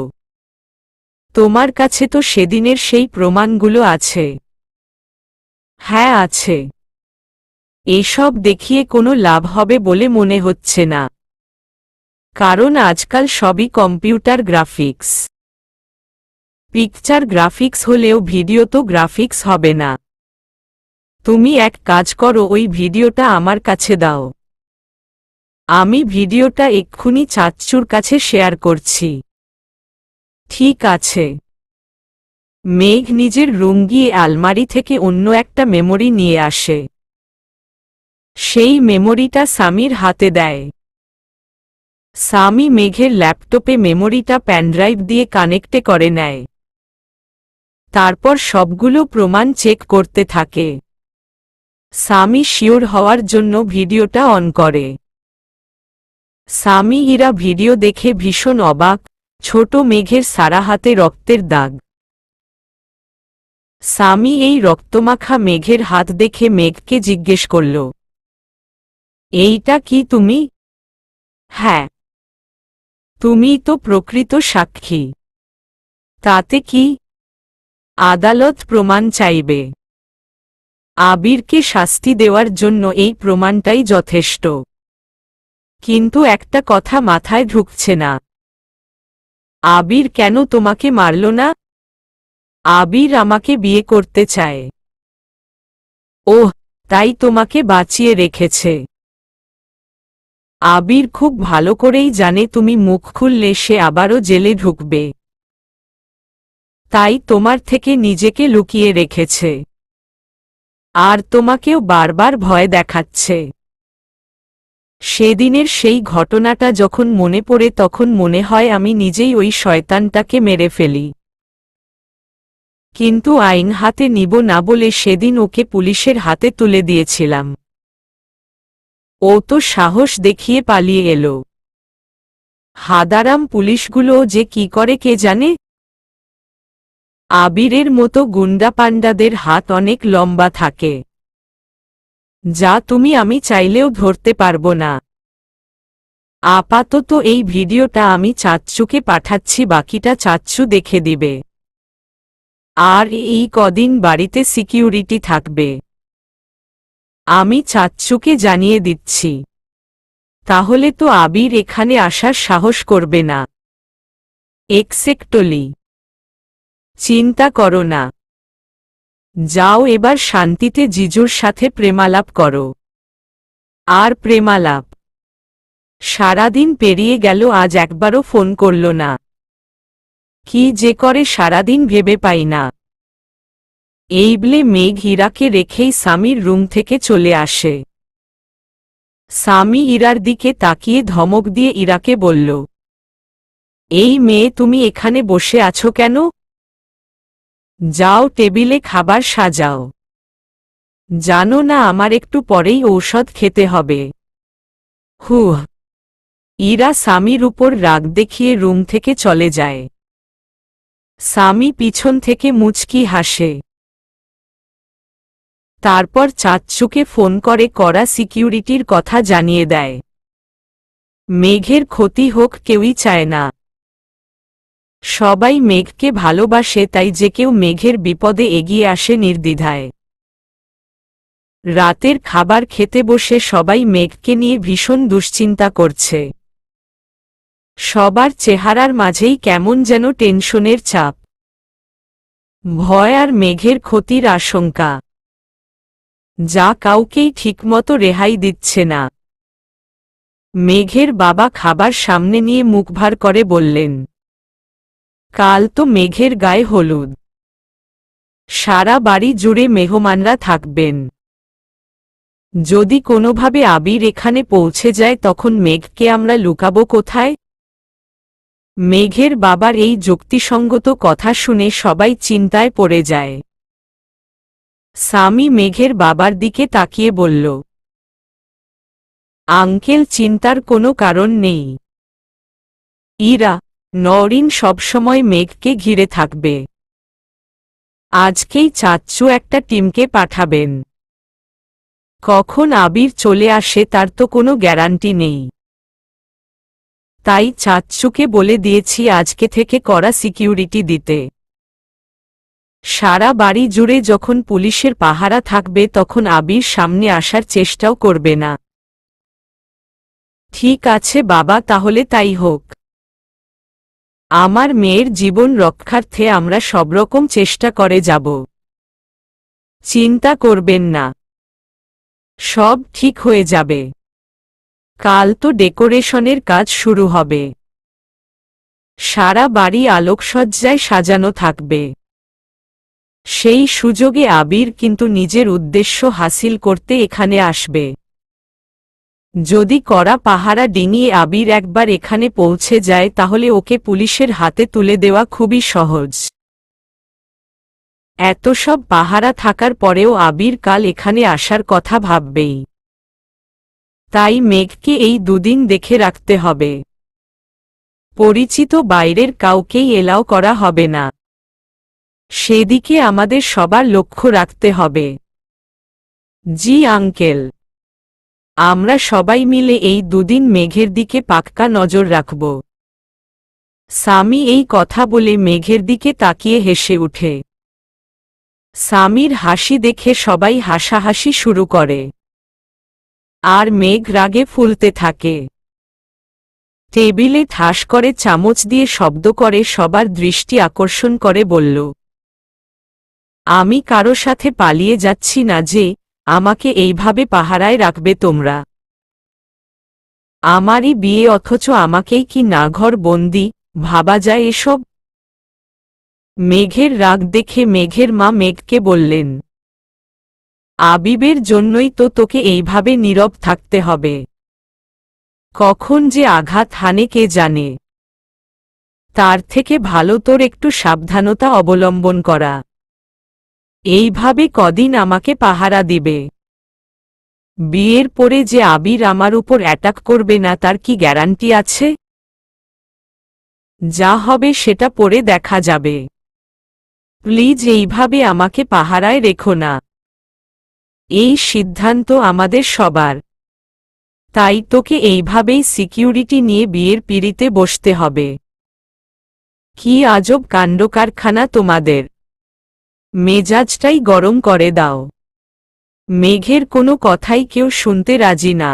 তোমার কাছে তো সেদিনের সেই প্রমাণগুলো আছে। হ্যাঁ আছে। এসব দেখিয়ে কোনো লাভ হবে বলে মনে হচ্ছে না, কারণ আজকাল সবই কম্পিউটার গ্রাফিক্স। পিকচার গ্রাফিক্স হলেও ভিডিও তো গ্রাফিক্স হবে না। তুমি এক কাজ করো, ওই ভিডিওটা আমার কাছে দাও। আমি ভিডিওটা এক্ষুনি চাচ্চুর কাছে শেয়ার করছি। ঠিক আছে। মেঘ নিজের রুম গিয়ে আলমারি থেকে অন্য একটা মেমোরি নিয়ে আসে। সেই মেমোরিটা স্বামীর হাতে দেয়। স্বামী মেঘের ল্যাপটপে মেমোরিটা প্যানড্রাইভ দিয়ে কানেক্টে করে নেয়। তারপর সবগুলো প্রমাণ চেক করতে থাকে। স্বামী শিওর হওয়ার জন্য ভিডিওটা অন করে। স্বামী ইরা ভিডিও দেখে ভীষণ অবাক। ছোট মেঘের সারা হাতে রক্তের দাগ। স্বামী এই রক্তমাখা মেঘের হাত দেখে মেঘকে জিজ্ঞেস করল, এইটা কি তুমি? হ্যাঁ। তুমি তো প্রকৃত সাক্ষী। তাতে কি? আদালত প্রমাণ চাইবে। আবিরকে শাস্তি দেওয়ার জন্য এই প্রমাণটাই যথেষ্ট। কিন্তু একটা কথা মাথায় ঢুকছে না, আবির কেন তোমাকে মারল না? আবির আমাকে বিয়ে করতে চায়। ওহ, তাই তোমাকে বাঁচিয়ে রেখেছে। আবির খুব ভালো করেই জানে তুমি মুখ খুললে সে আবারও জেলে ঢুকবে। তাই তোমার থেকে নিজেকে লুকিয়ে রেখেছে। আর তোমাকেও বারবার ভয় দেখাচ্ছে। সেদিনের সেই ঘটনাটা যখন মনে পড়ে তখন মনে হয় আমি নিজেই ওই শয়তানটাকে মেরে ফেলি। কিন্তু আইন হাতে নিব না বলে সেদিন ওকে পুলিশের হাতে তুলে দিয়েছিলাম। ও তো সাহস দেখিয়ে পালিয়ে এলো। হাদারাম পুলিশগুলোও যে কি করে কে জানে। আবিরের মতো গুন্ডা পান্ডাদের হাত অনেক লম্বা থাকে, যা আমি চাইলেও ধরতে পারবো না। আপাতত এই ভিডিওটা আমি চাচ্চুকে পাঠাচ্ছি, বাকিটা চাচ্চু দেখে দিবে। আর এই কদিন বাড়িতে সিকিউরিটি থাকবে। আমি চাচ্চুকে জানিয়ে দিচ্ছি। তাহলে তো আবির এখানে আসার সাহস করবে না। এক্সেক্টলি। চিন্তা করো না। যাও এবার শান্তিতে জিজুর সাথে প্রেমালাপ করো। আর প্রেমালাপ? সারাদিন পেরিয়ে গেল, আজ একবারও ফোন করল না। কি যে করে সারাদিন ভেবে পাই না। এই বলে মেঘ ইরাকে রেখেই স্বামীর রুম থেকে চলে আসে। স্বামী ইরার দিকে তাকিয়ে ধমক দিয়ে ইরাকে বলল, এই মেয়ে তুমি এখানে বসে আছো কেন? যাও টেবিলে খাবার সাজাও। জানো না আমার একটু পরেই ঔষধ খেতে হবে। হুহ। ইরা স্বামীর উপর রাগ দেখিয়ে রুম থেকে চলে যায়। স্বামী পিছন থেকে মুচকি হাসে। তারপর চাচ্চুকে ফোন করে কড়া সিকিউরিটির কথা জানিয়ে দেয়। মেঘের ক্ষতি হোক কেউই চায় না। সবাই মেঘকে ভালোবাসে, তাই যে কেউ মেঘের বিপদে এগিয়ে আসে নির্দ্বিধায়। রাতের খাবার খেতে বসে সবাই মেঘকে নিয়ে ভীষণ দুশ্চিন্তা করছে। সবার চেহারার মাঝেই কেমন যেন টেনশনের চাপ, ভয় আর মেঘের ক্ষতির আশঙ্কা, যা কাউকেই ঠিকমতো রেহাই দিচ্ছে না। মেঘের বাবা খাবার সামনে নিয়ে মুখ ভার করে বললেন, কাল তো মেঘের গায়ে হলুদ। সারা বাড়ি জুড়ে মেহমানরা থাকবেন। যদি কোনোভাবে আবির এখানে পৌঁছে যায় তখন মেঘকে আমরা লুকাবো কোথায়? মেঘের বাবার এই যুক্তিসঙ্গত কথা শুনে সবাই চিন্তায় পড়ে যায়। সামি মেঘের বাবার দিকে তাকিয়ে বলল, আঙ্কেল, চিন্তার কোনো কারণ নেই। ইরা, নওরিন সবসময় মেঘকে ঘিরে থাকবে। আজকেই চাচ্চু একটা টিমকে পাঠাবেন। কখন আবির চলে আসে তার তো কোনো গ্যারান্টি নেই। তাই চাচ্চুকে বলে দিয়েছি আজকে থেকে কড়া সিকিউরিটি দিতে। সারা বাড়ি জুড়ে যখন পুলিশের পাহারা থাকবে তখন আবির সামনে আসার চেষ্টাও করবে না। ঠিক আছে বাবা, তাহলে তাই হোক। আমার মেয়ের জীবন রক্ষার্থে আমরা সবরকম চেষ্টা করে যাব। চিন্তা করবেন না, সব ঠিক হয়ে যাবে। কাল তো ডেকোরেশনের কাজ শুরু হবে। সারা বাড়ি আলোকসজ্জায় সাজানো থাকবে। সেই সুযোগে আবির কিন্তু নিজের উদ্দেশ্য হাসিল করতে এখানে আসবে। যদি কড়া পাহারা ডিঙিয়ে আবির একবার এখানে পৌঁছে যায় তাহলে ওকে পুলিশের হাতে তুলে দেওয়া খুবই সহজ। এত সব পাহারা থাকার পরেও আবির কাল এখানে আসার কথা ভাববেই। তাই মেঘকে এই দুদিন দেখে রাখতে হবে। পরিচিত বাইরের কাউকেই এলাও করা হবে না। সেদিকে আমাদের সবার লক্ষ্য রাখতে হবে। জি আঙ্কেল, আমরা সবাই মিলে এই দুদিন মেঘের দিকে পাক্কা নজর রাখব। সামি এই কথা বলে মেঘের দিকে তাকিয়ে হেসে উঠে। সামির হাসি দেখে সবাই হাসাহাসি শুরু করে। আর মেঘ রাগে ফুলতে থাকে। টেবিলে ঠাস করে চামচ দিয়ে শব্দ করে সবার দৃষ্টি আকর্ষণ করে বলল, আমি কারো সাথে পালিয়ে যাচ্ছি না যে আমাকে এইভাবে পাহারায় রাখবে তোমরা। আমারই বিয়ে অথচ আমাকেই কি না ঘর বন্দি ভাবা যায় এসব? মেঘের রাগ দেখে মেঘের মা মেঘকে বললেন, আবিবের জন্যই তো তোকে এইভাবে নীরব থাকতে হবে। কখন যে আঘাত হানে কে জানে। তার থেকে ভালো তোর একটু সাবধানতা অবলম্বন করা। এইভাবে কদিন আমাকে পাহারা দিবে। বিয়ের পরে যে আবির আমার উপর অ্যাটাক করবে না তার কি গ্যারান্টি আছে? যা হবে সেটা পরে দেখা যাবে। প্লিজ এইভাবে আমাকে পাহারায় রেখো না। এই সিদ্ধান্ত আমাদের সবার। তাই তোকে এইভাবেই সিকিউরিটি নিয়ে বিয়ের পিঁড়িতে বসতে হবে। কি আজব কাণ্ডকারখানা তোমাদের। মেজাজটাই গরম করে দাও। মেঘের কোনো কথাই কেউ শুনতে রাজি না।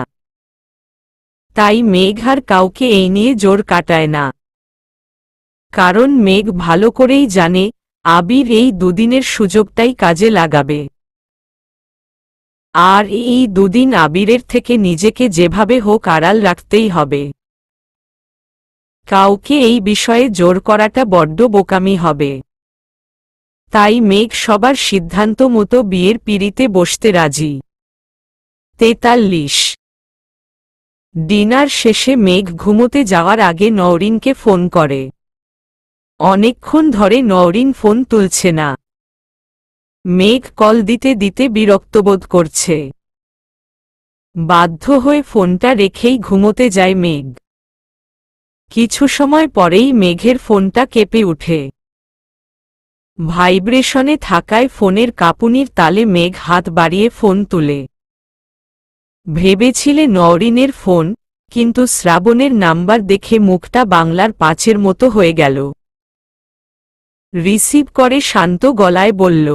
তাই মেঘ আর কাউকে এই নিয়ে জোর কাটায় না। কারণ মেঘ ভালো করেই জানে আবির এই দুদিনের সুযোগটাই কাজে লাগাবে। আর এই দুদিন আবিরের থেকে নিজেকে যেভাবে হোক আড়াল রাখতেই হবে। কাউকে এই বিষয়ে জোর করাটা বড্ড বোকামি হবে। তাই মেঘ সবার সিদ্ধান্ত মতো বিয়ের পিঁড়িতে বসতে রাজি। 43 ডিনার শেষে মেঘ ঘুমোতে যাওয়ার আগে নওরিনকে ফোন করে। অনেকক্ষণ ধরে নওরিন ফোন তুলছে না। মেঘ কল দিতে দিতে বিরক্তবোধ করছে। বাধ্য হয়ে ফোনটা রেখেই ঘুমোতে যায় মেঘ। কিছু সময় পরেই মেঘের ফোনটা কেঁপে ওঠে। ভাইব্রেশনে থাকায় ফোনের কাঁপুনির তালে মেঘ হাত বাড়িয়ে ফোন তুলে। ভেবেছিলে নওরিনের ফোন, কিন্তু শ্রাবণের নাম্বার দেখে মুখটা বাংলার 5-এর মতো হয়ে গেল। রিসিভ করে শান্ত গলায় বলল,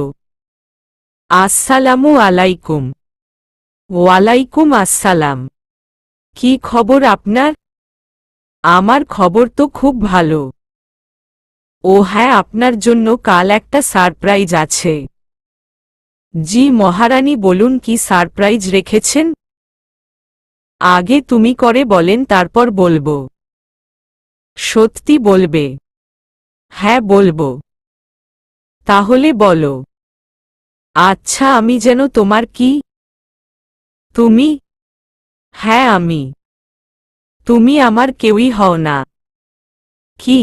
আসসালামু আলাইকুম। ওয়ালাইকুম আসসালাম। কি খবর আপনার? আমার খবর তো খুব ভালো। ও হ্যাঁ, আপনার জন্য কাল একটা সারপ্রাইজ আছে। জি মহারানী, বলুন কি সারপ্রাইজ রেখেছেন? আগে তুমি করে বলেন, তারপর বলবো। সত্যি বলবে? হ্যাঁ বলবো। তাহলে বলো। আচ্ছা, আমি যেন তোমার কি? তুমি? হ্যাঁ আমি। তুমি আমার কেউই হও না। কি?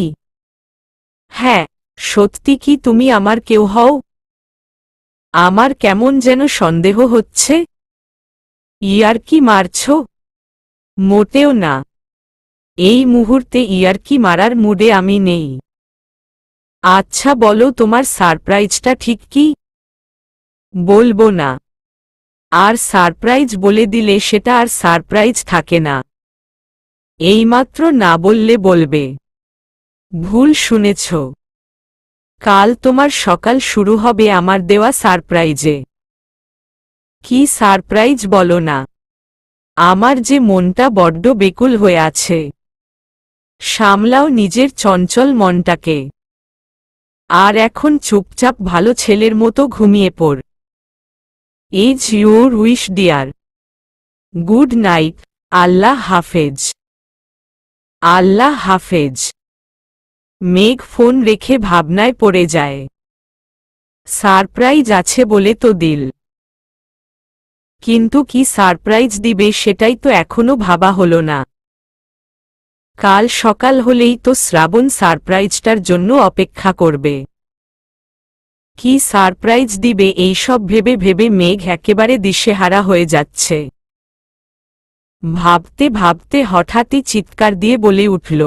হ্যাঁ, সত্যি কি তুমি আমার কেউ হও? আমার কেমন যেন সন্দেহ হচ্ছে। ইয়ার্কি মারছ? মোটেও না। এই মুহূর্তে ইয়ার্কি মারার মুডে আমি নেই। আচ্ছা বলো, তোমার সারপ্রাইজটা ঠিক কি? বলবো না। আর সারপ্রাইজ বলে দিলে সেটা আর সারপ্রাইজ থাকে না। এইমাত্র না বললে বলবে। ভুল শুনেছ। কাল তোমার সকাল শুরু হবে আমার দেওয়া সারপ্রাইজে। কি সারপ্রাইজ বলো না? আমার যে মনটা বড্ড বেকুল হয়ে আছে। সামলাও নিজের চঞ্চল মনটাকে। আর এখন চুপচাপ ভালো ছেলের মতো ঘুমিয়ে পড়। Is your wish dear. Good night. আল্লাহ হাফেজ। আল্লাহ হাফেজ। মেঘ ফোন রেখে ভাবনায় পড়ে যায়। সারপ্রাইজ আছে বলে তো দিল, কিন্তু কি সারপ্রাইজ দিবে সেটাই তো এখনো ভাবা হলো না। কাল সকাল হলেই তো শ্রাবণ সারপ্রাইজটার জন্য অপেক্ষা করবে। কি সারপ্রাইজ দিবে এইসব ভেবে ভেবে মেঘ একেবারে দিশেহারা হয়ে যাচ্ছে। ভাবতে ভাবতে হঠাৎই চিৎকার দিয়ে বলে উঠল,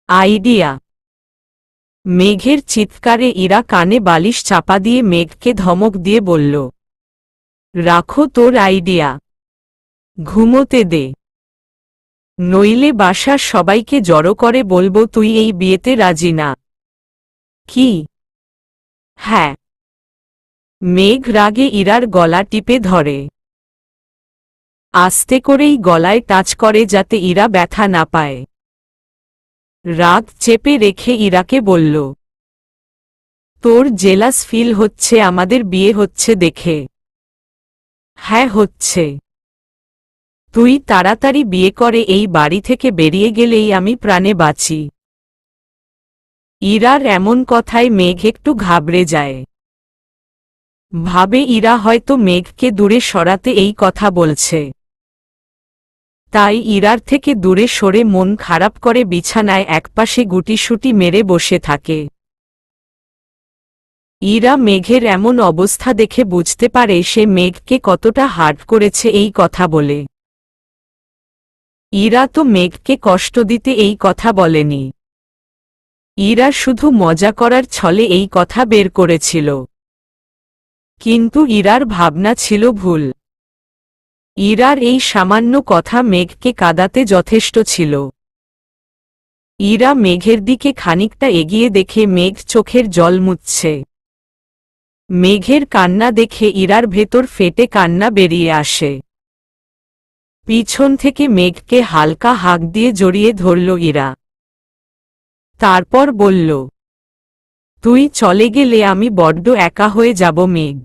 আইডিয়া! মেঘের চিৎকারে ইরা কানে বালিশ চাপা দিয়ে মেঘকে ধমক দিয়ে বলল, রাখো তোর আইডিয়া, ঘুমোতে দে, নইলে বাসার সবাইকে জড়ো করে বলবো তুই এই বিয়েতে রাজি না। কি? হ্যাঁ। মেঘ রাগে ইরার গলা টিপে ধরে। আস্তে করেই গলায় টাচ করে যাতে ইরা ব্যথা না পায়। রাগ চেপে রেখে ইরাকে বলল, তোর জেলাস ফিল হচ্ছে আমাদের বিয়ে হচ্ছে দেখে? হ্যাঁ হচ্ছে। তুই তাড়াতাড়ি বিয়ে করে এই বাড়ি থেকে বেরিয়ে গেলেই আমি প্রাণে বাঁচি। ইরার এমন কথায় মেঘ একটু ঘাবড়ে যায়। ভাবে ইরা হয়তো মেঘকে দূরে সরাতে এই কথা বলছে। তাই ইরার থেকে দূরে সরে মন খারাপ করে বিছানায় একপাশে গুটিসুটি মেরে বসে থাকে। ইরা মেঘের এমন অবস্থা দেখে বুঝতে পারে সে মেঘকে কতটা হার্ট করেছে এই কথা বলে। ইরা তো মেঘকে কষ্ট দিতে এই কথা বলেনি। ইরা শুধু মজা করার ছলে এই কথা বের করেছিল। কিন্তু ইরার ভাবনা ছিল ভুল। ইরার এই সামান্য কথা মেঘকে কাঁদাতে যথেষ্ট ছিল। ইরা মেঘের দিকে খানিকটা এগিয়ে দেখে মেঘ চোখের জল মুছছে। মেঘের কান্না দেখে ইরার ভেতর ফেটে কান্না বেরিয়ে আসে। পিছন থেকে মেঘকে হালকা হাঁক দিয়ে জড়িয়ে ধরল ইরা। তারপর বলল, তুই চলে গেলে আমি বড্ড একা হয়ে যাব মেঘ।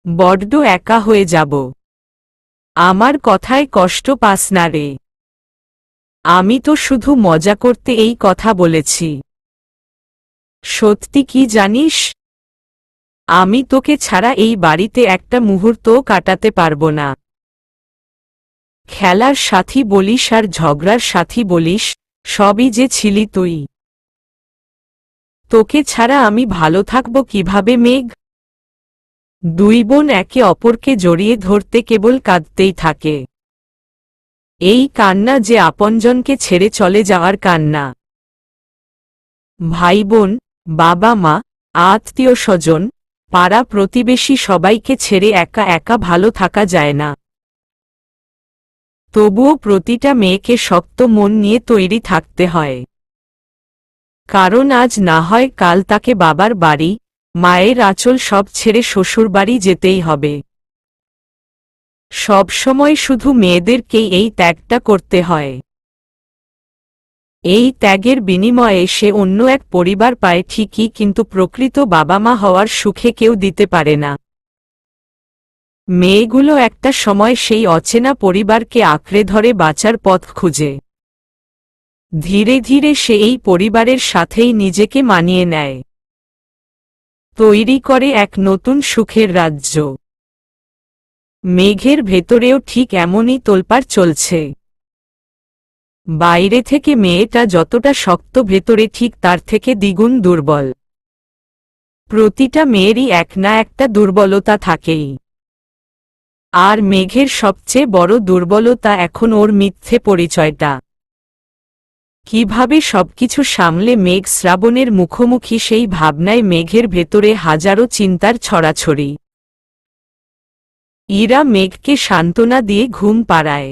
বড্ড একা হয়ে যাব। আমার কথায় কষ্ট পাস না রে। আমি তো শুধু মজা করতে এই কথা বলেছি। সত্যি কি জানিস? আমি তোকে ছাড়া এই বাড়িতে একটা মুহূর্তও কাটাতে পারবো না। খেলার সাথী বলিস আর ঝগড়ার সাথী বলিস, সবই যে ছিলি তুই। তোকে ছাড়া আমি ভালো থাকব কিভাবে মেঘ? দুই বোন একে অপরকে জড়িয়ে ধরতে কেবল কাঁদতেই থাকে। এই কান্না যে আপনজনকে ছেড়ে চলে যাওয়ার কান্না। ভাই বোন, বাবা মা, আত্মীয় স্বজন, পাড়া প্রতিবেশী সবাইকে ছেড়ে একা একা ভালো থাকা যায় না। তবুও প্রতিটা মেয়েকে শক্ত মন নিয়ে তৈরি থাকতে হয়। কারণ আজ না হয় কাল তাকে বাবার বাড়ি, মায়ের আঁচল সব ছেড়ে শ্বশুরবাড়ি যেতেই হবে। সব সময় শুধু মেয়েদেরকেই এই ত্যাগটা করতে হয়। এই ত্যাগের বিনিময়ে সে অন্য এক পরিবার পায় ঠিকই, কিন্তু প্রকৃত বাবা মা হওয়ার সুখে কেউ দিতে পারে না। মেয়েগুলো একটা সময় সেই অচেনা পরিবারকে আঁকড়ে ধরে বাঁচার পথ খুঁজে। ধীরে ধীরে সে এই পরিবারের সাথেই নিজেকে মানিয়ে নেয়। তৈরি করে এক নতুন সুখের রাজ্য। মেঘের ভেতরেও ঠিক এমনই তোলপাড় চলছে। বাইরে থেকে মেয়েটা যতটা শক্ত ভেতরে ঠিক তার থেকে দ্বিগুণ দুর্বল। প্রতিটা মেয়েরই এক না একটা দুর্বলতা থাকেই। আর মেঘের সবচেয়ে বড় দুর্বলতা এখন ওর মিথ্যে পরিচয়টা। কিভাবে সবকিছু সামলে মেঘ শ্রাবণের মুখোমুখি সেই ভাবনায় মেঘের ভেতরে হাজারো চিন্তার ছড়াছড়ি। ইরা মেঘকে সান্ত্বনা দিয়ে ঘুম পাড়ায়।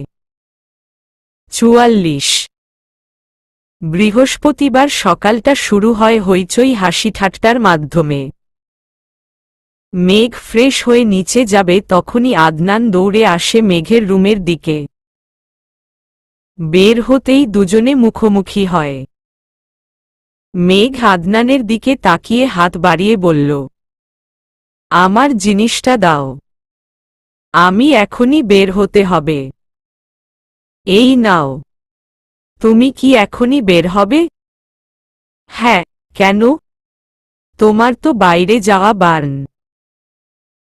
৪৪। বৃহস্পতিবার সকালটা শুরু হয় হইচই হাসি ঠাট্টার মাধ্যমে। মেঘ ফ্রেশ হয়ে নিচে যাবে তখনই আদনান দৌড়ে আসে মেঘের রুমের দিকে। বের হতেই দুজনে মুখোমুখি হয়। মেঘ আদনানের দিকে তাকিয়ে হাত বাড়িয়ে বলল, আমার জিনিসটা দাও, আমি এখনই বের হতে হবে। এই নাও। তুমি কি এখনই বের হবে? হ্যাঁ, কেন? তোমার তো বাইরে যাওয়া বারণ।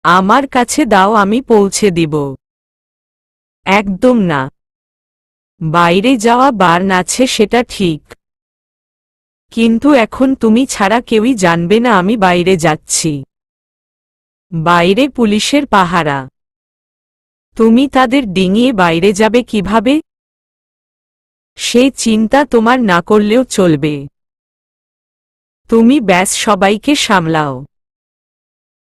আমার কাছে দাও, আমি পৌঁছে দিব। একদম না। বাইরে যাওয়া বারণ আছে সেটা ঠিক, কিন্তু এখন তুমি ছাড়া কেউই জানবে না আমি বাইরে যাচ্ছি। বাইরে পুলিশের পাহারা। তুমি তাদের ডিঙিয়ে বাইরে যাবে কিভাবে? সে চিন্তা তোমার না করলেও চলবে। তুমি ব্যাস সবাইকে সামলাও।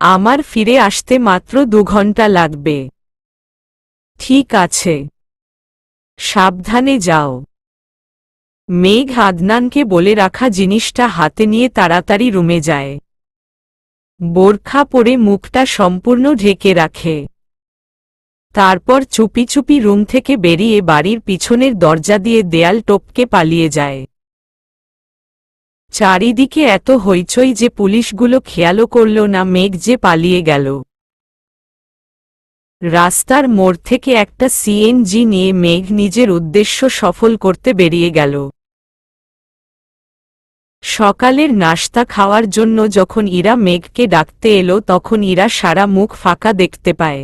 আমার ফিরে আসতে মাত্র ২ ঘন্টা লাগবে। ঠিক আছে, সাবধানে যাও। মেঘ আদনানকে বলে রাখা জিনিসটা হাতে নিয়ে তাড়াতাড়ি রুমে যায়। বোরখা পরে মুখটা সম্পূর্ণ ঢেকে রাখে। তারপর চুপি চুপি রুম থেকে বেরিয়ে বাড়ির পিছনের দরজা দিয়ে দেয়াল টপকে পালিয়ে যায়। চারিদিকে এত হইচই যে পুলিশগুলো খেয়ালও করল না মেঘ যে পালিয়ে গেল। রাস্তার মোড় থেকে একটা সিএনজি নিয়ে মেঘ নিজের উদ্দেশ্য সফল করতে বেরিয়ে গেল। সকালের নাশতা খাওয়ার জন্য যখন ইরা মেঘকে ডাকতে এলো তখন ইরা সারা মুখ ফাঁকা দেখতে পায়।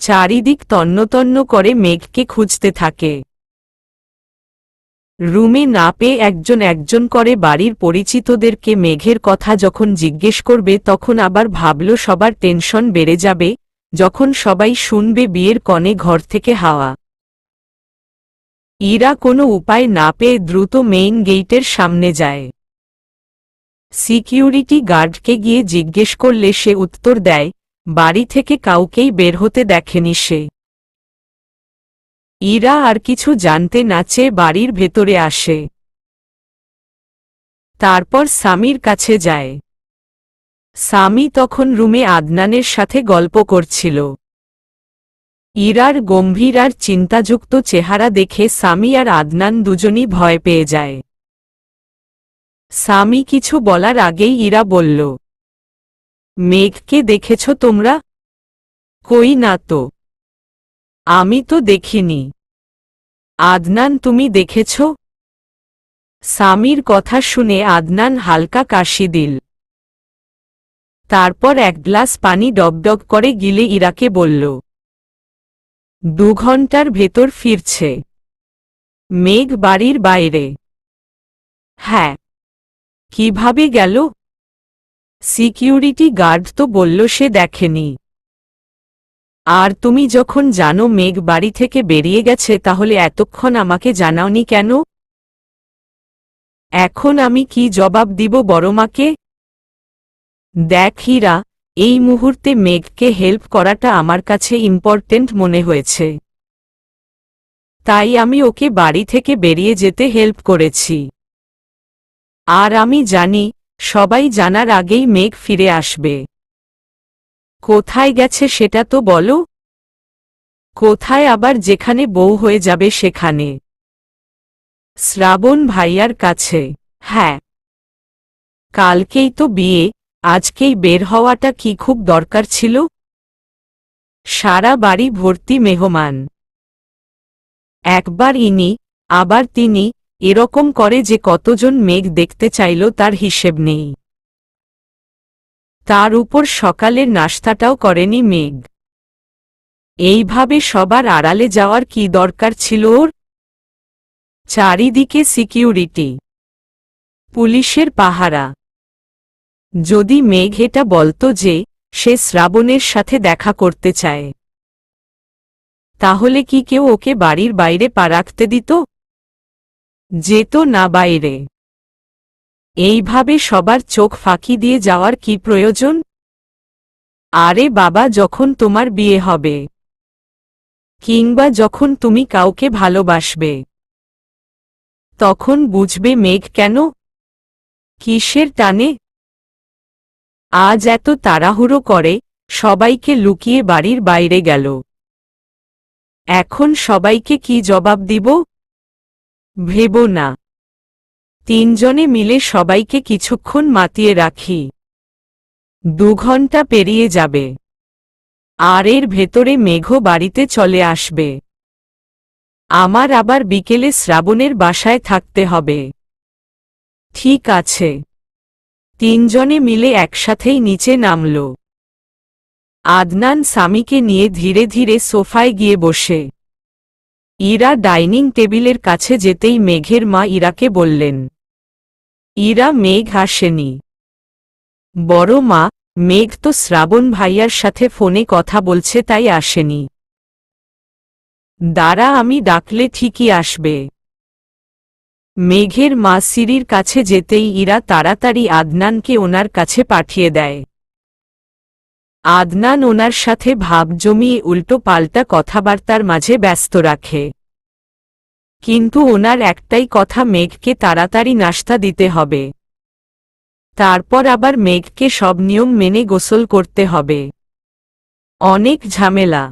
চারিদিক তন্নতন্ন করে মেঘকে খুঁজতে থাকে। রুমে না পেয়ে একজন একজন করে বাড়ির পরিচিতদেরকে মেঘের কথা যখন জিজ্ঞেস করবে তখন আবার ভাবল সবার টেনশন বেড়ে যাবে যখন সবাই শুনবে বিয়ের কনে ঘর থেকে হাওয়া। ইরা কোনো উপায় না পেয়ে দ্রুত মেইন গেইটের সামনে যায়। সিকিউরিটি গার্ডকে গিয়ে জিজ্ঞেস করলে সে উত্তর দেয়, বাড়ি থেকে কাউকেই বের হতে দেখেনি সে। ইরা আর কিছু জানতে না চেয়ে বাড়ির ভেতরে আসে। তারপর স্বামীর কাছে যায়। স্বামী তখন রুমে আদনানের সাথে গল্প করছিল। ইরার গম্ভীর আর চিন্তাযুক্ত চেহারা দেখে স্বামী আর আদনান দুজনই ভয় পেয়ে যায়। স্বামী কিছু বলার আগেই ইরা বলল, মেঘকে দেখেছ তোমরা? কই না তো। আমি তো দেখিনি। আদনান তুমি দেখেছ? স্বামীর কথা শুনে আদনান হালকা কাশি দিল। তারপর এক গ্লাস পানি ডগডগ করে গিলে ইরাকে বলল, ২ ঘন্টার ভেতর ফিরছে। মেঘ বাড়ির বাইরে। হ্যাঁ। কিভাবে গেল? সিকিউরিটি গার্ড তো বলল সে দেখেনি। আর তুমি যখন জানো মেঘ বাড়ি থেকে বেরিয়ে গেছে তাহলে এতক্ষণ আমাকে জানাওনি কেন? এখন আমি কি জবাব দিব বড়মাকে? দেখ হীরা, এই মুহূর্তে মেঘকে হেল্প করাটা আমার কাছে ইম্পর্টেন্ট মনে হয়েছে। তাই আমি ওকে বাড়ি থেকে বেরিয়ে যেতে হেল্প করেছি। আর আমি জানি সবাই জানার আগেই মেঘ ফিরে আসবে। কোথায় গেছে সেটা তো বলো। কোথায় আবার, যেখানে বউ হয়ে যাবে সেখানে। শ্রাবণ ভাইয়ার কাছে। হ্যাঁ। কালকেই তো বিয়ে, আজকেই বের হওয়াটা কি খুব দরকার ছিল? সারা বাড়ি ভর্তি মেহমান। একবার ইনি, আবার তিনি, এরকম করে যে কতজন মেঘ দেখতে চাইল তার হিসেব নেই। তার উপর সকালের নাশতাটাও করেনি মেঘ। এইভাবে সবার আড়ালে যাওয়ার কি দরকার ছিল ওর? চারিদিকে সিকিউরিটি, পুলিশের পাহারা। যদি মেঘ এটা বলতো যে সে শ্রাবণের সাথে দেখা করতে চায়, তাহলে কি কেউ ওকে বাড়ির বাইরে পা রাখতে দিত? যেত না বাইরে। এইভাবে সবার চোখ ফাঁকি দিয়ে যাওয়ার কি প্রয়োজন? আরে বাবা, যখন তোমার বিয়ে হবে, কিংবা যখন তুমি কাউকে ভালোবাসবে, তখন বুঝবে মেঘ কেন, কিসের টানে আজ এত তাড়াহুড়ো করে সবাইকে লুকিয়ে বাড়ির বাইরে গেল। এখন সবাইকে কি জবাব দিব? ভেবো না। তিনজনে মিলে সবাইকে কিছুক্ষণ মাতিয়ে রাখি। 2 ঘন্টা পেরিয়ে যাবে, আর এর ভেতরে মেঘ বাড়িতে চলে আসবে। আমার আবার বিকেলে শ্রাবণের বাসায় থাকতে হবে। ঠিক আছে। তিনজনে মিলে একসাথেই নিচে নামল। আদনান স্বামীকে নিয়ে ধীরে ধীরে সোফায় গিয়ে বসে। ইরা ডাইনিং টেবিলের কাছে যেতেই মেঘের মা ইরাকে বললেন, ইরা, মেঘ আসেনি। বড় মা, মেঘ তো শ্রাবণ ভাইয়ার সাথে ফোনে কথা বলছে, তাই আসেনি। দাঁড়া, আমি ডাকলে ঠিকই আসবে। মেঘের মা সিঁড়ির কাছে যেতেই ইরা তাড়াতাড়ি আদনানকে ওনার কাছে পাঠিয়ে দেয়। আদনান ওনার সাথে ভাব জমিয়ে উল্টো পাল্টা কথাবার্তার মাঝে ব্যস্ত রাখে। কিন্তু ওনার একটাই কথা, মেঘকে তাড়াতাড়ি নাশতা দিতে হবে। তারপর আবার মেঘকে সব নিয়ম মেনে গোসল করতে হবে। অনেক ঝামেলা।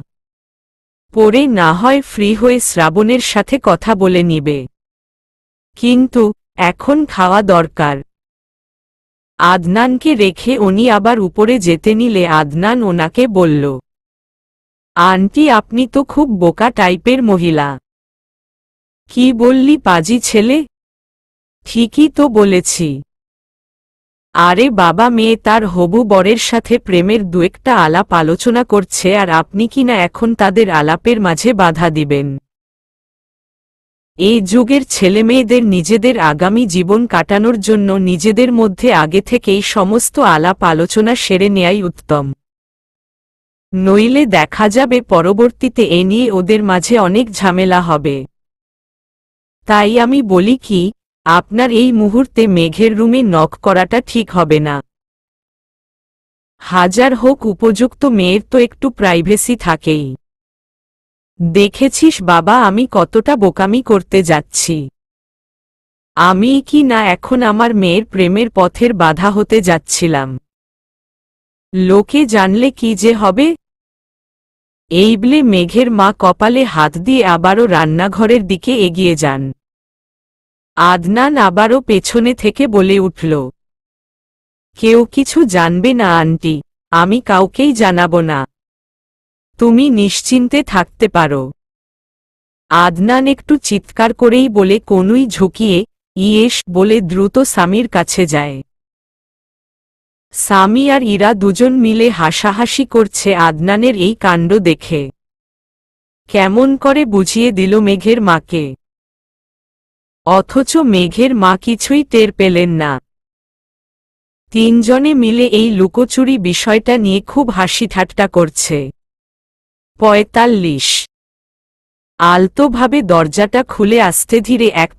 পরে না হয় ফ্রি হয়ে শ্রাবণের সাথে কথা বলে নিবে, কিন্তু এখন খাওয়া দরকার। আদনানকে রেখে উনি আবার উপরে যেতে নিলে আদনান ওনাকে বলল, আন্টি, আপনি তো খুব বোকা টাইপের মহিলা। কি বললি পাজি ছেলে? ঠিকই তো বলেছি। আরে বাবা, মেয়ে তার হবু বরের সাথে প্রেমের 2-একটা আলাপ আলোচনা করছে, আর আপনি কিনা এখন তাদের আলাপের মাঝে বাধা দিবেন? এই যুগের ছেলেমেয়েদের নিজেদের আগামী জীবন কাটানোর জন্য নিজেদের মধ্যে আগে থেকেই সমস্ত আলাপ আলোচনা সেরে নেয়াই উত্তম। নইলে দেখা যাবে পরবর্তীতে এ নিয়ে ওদের মাঝে অনেক ঝামেলা হবে। তাই আমি বলি কি, আপনার এই মুহূর্তে মেঘের রুমে নক করাটা ঠিক হবে না। হাজার হোক উপযুক্ত মেয়ের তো একটু প্রাইভেসি থাকেই। দেখেছিস বাবা, আমি কতটা বোকামি করতে যাচ্ছি। আমি কি না এখন আমার মেয়ের প্রেমের পথের বাধা হতে যাচ্ছিলাম? লোকে জানলে কি যে হবে। এই বলে মেঘের মা কপালে হাত দিয়ে আবারও রান্নাঘরের দিকে এগিয়ে যান। আদনান আবারও পেছনে থেকে বলে উঠল, কেউ কিছু জানবে না আন্টি, আমি কাউকেই জানাবো না। তুমি নিশ্চিন্তে থাকতে পারো। আদনান একটু চিৎকার করেই বলে কনুই ঝুঁকিয়ে ইয়েস বলে দ্রুত স্বামীর কাছে যায়। স্বামী আর ইরা দুজন মিলে হাসাহাসি করছে আদনানের এই কাণ্ড দেখে। কেমন করে বুঝিয়ে দিল মেঘের মাকে। অথচ মেঘের মা কিছুই টের পেলেন না। তিনজনে মিলে এই লুকোচুরি বিষয়টা নিয়ে খুব হাসি ঠাট্টা করছে। 45 আলতোভাবে দরজাটা খুলে আস্তে ধীরে এক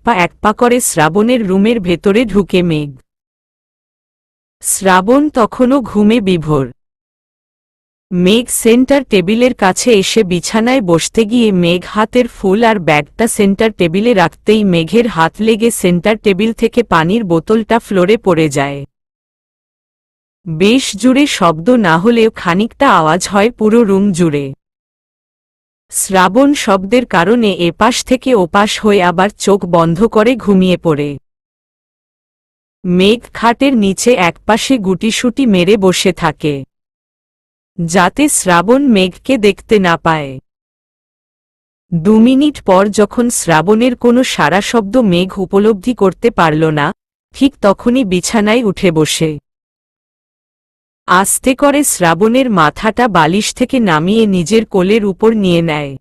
পা করে শ্রাবণের রুমের ভেতরে ঢুকে মেঘ। শ্রাবণ তখনও ঘুমে বিভোর। মেঘ সেন্টার টেবিলের কাছে এসে বিছানায় বসতে গিয়ে মেঘ হাতের ফুল আর ব্যাগটা সেন্টার টেবিলে রাখতেই মেঘের হাত লেগে সেন্টার টেবিল থেকে পানির বোতলটা ফ্লোরে পড়ে যায়। বেশ জুড়ে শব্দ না হলেও খানিকটা আওয়াজ হয় পুরো রুম জুড়ে। শ্রাবণ শব্দের কারণে এপাশ থেকে ওপাশ হয়ে আবার চোখ বন্ধ করে ঘুমিয়ে পড়ে। মেঘ খাটের নিচে একপাশে গুটিসুটি মেরে বসে থাকে, যাতে শ্রাবণ মেঘকে দেখতে না পায়। 2 মিনিট পর যখন শ্রাবণের কোনো সারা শব্দ মেঘ উপলব্ধি করতে পারল না, ঠিক তখনই বিছানায় উঠে বসে আস্তে করে শ্রাবণের মাথাটা বালিশ থেকে নামিয়ে নিজের কোলের উপর নিয়ে নেয়।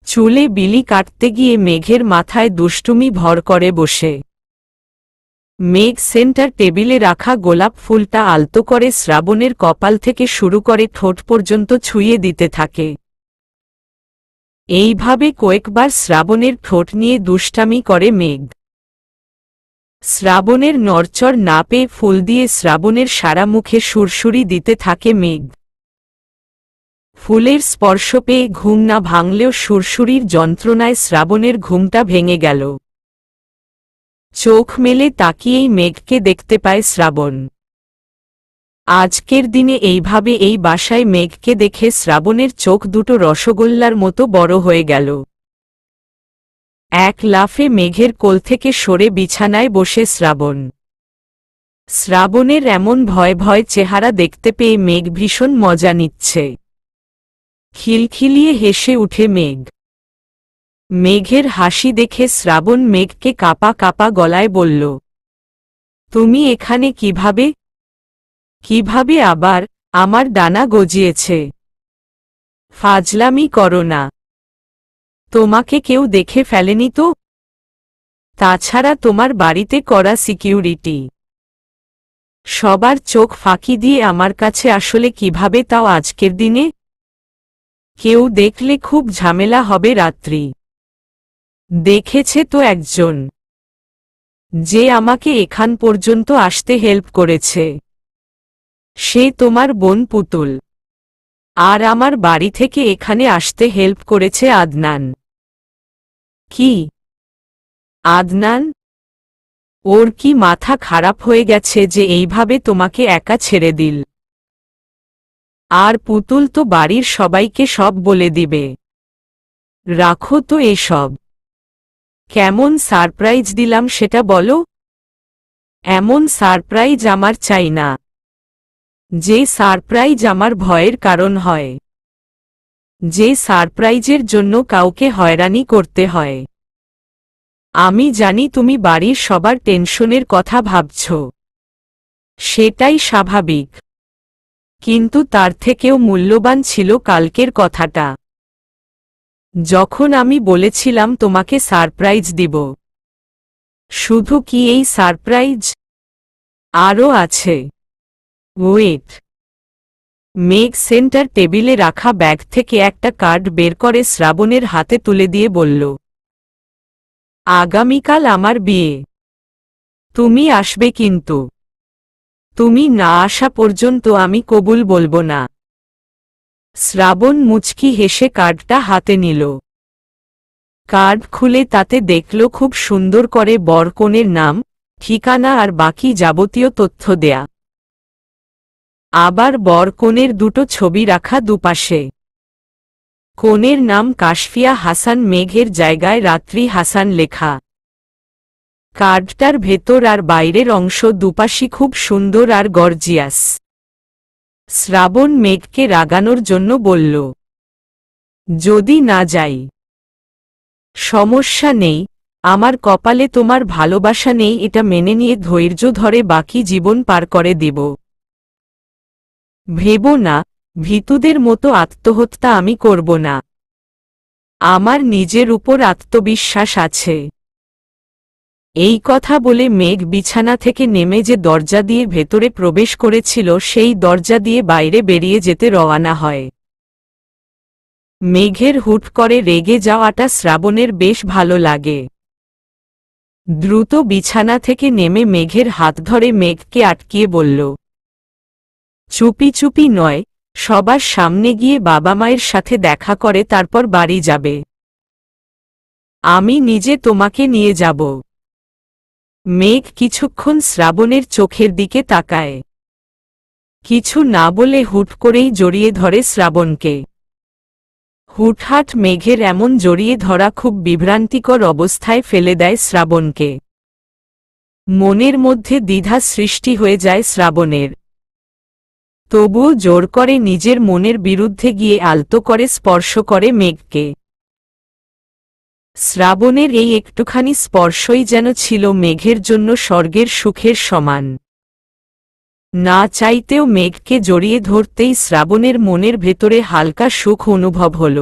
চুলে বিলি কাটতে গিয়ে মেঘের মাথায় দুষ্টুমি ভর করে বসে। মেঘ সেন্টার টেবিলে রাখা গোলাপ ফুলটা আলতো করে শ্রাবণের কপাল থেকে শুরু করে ঠোঁট পর্যন্ত ছুঁয়ে দিতে থাকে। এইভাবে কয়েকবার শ্রাবণের ঠোঁট নিয়ে দুষ্টামি করে মেঘ। শ্রাবণের নড়চড় না পেয়ে ফুল দিয়ে শ্রাবণের সারা মুখে সুরসুরি দিতে থাকে মেঘ। ফুলের স্পর্শ পেয়ে ঘুম না ভাঙলেও সুরসুরির যন্ত্রণায় শ্রাবণের ঘুমটা ভেঙে গেল। চোখ মেলে তাকিয়েই মেঘকে দেখতে পায় শ্রাবণ। আজকের দিনে এইভাবে এই বাসায় মেঘকে দেখে শ্রাবণের চোখ দুটো রসগোল্লার মতো বড় হয়ে গেল। এক লাফে মেঘের কোল থেকে সরে বিছানায় বসে শ্রাবণ। শ্রাবণের এমন ভয় ভয় চেহারা দেখতে পেয়ে মেঘ ভীষণ মজা নিচ্ছে। খিলখিলিয়ে হেসে উঠে মেঘ। মেঘের হাসি দেখে শ্রাবণ মেঘকে কাঁপা কাঁপা গলায় বলল, তুমি এখানে কিভাবে? কিভাবে আবার? আমার ডানা গজিয়েছে। ফাজলামি করো না। তোমাকে কেউ দেখে ফেলেনি তো? তাছাড়া তোমার বাড়িতে করা সিকিউরিটি। সবার চোখ ফাঁকি দিয়ে আমার কাছে আসলে কিভাবে, তাও আজকের দিনে? কেউ দেখলে খুব ঝামেলা হবে রাত্রি। দেখেছে তো একজন, যে আমাকে এখান পর্যন্ত আসতে হেল্প করেছে। সে তোমার বোন পুতুল। আর আমার বাড়ি থেকে এখানে আসতে হেল্প করেছে আদনান। কি? আদনান? ওর কি মাথা খারাপ হয়ে গেছে যে এইভাবে তোমাকে একা ছেড়ে দিল? আর পুতুল তো বাড়ির সবাইকে সব বলে দিবে। রাখো তো এসব। কেমন সারপ্রাইজ দিলাম সেটা বলো। এমন সারপ্রাইজ আমার চাই না, যে সারপ্রাইজ আমার ভয়ের কারণ হয়, যে সারপ্রাইজের জন্য কাউকে হয়রানি করতে হয়। আমি জানি তুমি বাড়ির সবার টেনশনের কথা ভাবছ, সেটাই স্বাভাবিক। কিন্তু তার থেকেও মূল্যবান ছিল কালকের কথাটা, যখন আমি বলেছিলাম তোমাকে সারপ্রাইজ দিব। শুধু কি এই সারপ্রাইজ? আরও আছে। ওয়েট। মেঘ সেন্টার টেবিলে রাখা ব্যাগ থেকে একটা কার্ড বের করে শ্রাবণের হাতে তুলে দিয়ে বলল, আগামীকাল আমার বিয়ে। তুমি আসবে কিন্তু। তুমি না আসা পর্যন্ত আমি কবুল বলবো না। শ্রাবণ মুচকি হেসে কার্ডটা হাতে নিল। কার্ড খুলে তাতে দেখল খুব সুন্দর করে বর কনের নাম, ঠিকানা আর বাকি যাবতীয় তথ্য দেয়া। আবার বর কনের দুটো ছবি রাখা দুপাশে। কনের নাম কাশফিয়া হাসান, মেঘের জায়গায় রাত্রি হাসান লেখা। কার্ডটার ভেতর আর বাইরের অংশ দুপাশই খুব সুন্দর আর গর্জিয়াস। শ্রাবণ মেঘকে রাগানোর জন্য বলল, যদি না যাই? সমস্যা নেই, আমার কপালে তোমার ভালোবাসা নেই এটা মেনে নিয়ে ধৈর্য ধরে বাকি জীবন পার করে দেব। ভেবো না, ভীতুদের মতো আত্মহত্যা আমি করব না। আমার নিজের উপর আত্মবিশ্বাস আছে। এই কথা বলে মেঘ বিছানা থেকে নেমে যে দরজা দিয়ে ভেতরে প্রবেশ করেছিল সেই দরজা দিয়ে বাইরে বেরিয়ে যেতে রওনা হয়। মেঘের হুট করে রেগে যাওয়াটা শ্রাবণের বেশ ভালো লাগে। দ্রুত বিছানা থেকে নেমে মেঘের হাত ধরে মেঘকে আটকিয়ে বলল, চুপি চুপি নয়, সবার সামনে গিয়ে বাবা মায়ের সাথে দেখা করে তারপর বাড়ি যাবে। আমি নিজে তোমাকে নিয়ে যাব। মেঘ কিছুক্ষণ শ্রাবণের চোখের দিকে তাকায়। কিছু না বলে হুট করেই জড়িয়ে ধরে শ্রাবণকে। হুটহাট মেঘের এমন জড়িয়ে ধরা খুব বিভ্রান্তিকর অবস্থায় ফেলে দেয় শ্রাবণকে। মনের মধ্যে দ্বিধা সৃষ্টি হয়ে যায় শ্রাবণের। তবুও জোর করে নিজের মনের বিরুদ্ধে গিয়ে আলতো করে স্পর্শ করে মেঘকে। শ্রাবণের এই একটুখানি স্পর্শই যেন ছিল মেঘের জন্য স্বর্গের সুখের সমান। না চাইতেও মেঘকে জড়িয়ে ধরতেই শ্রাবণের মনের ভেতরে হালকা সুখ অনুভব হল।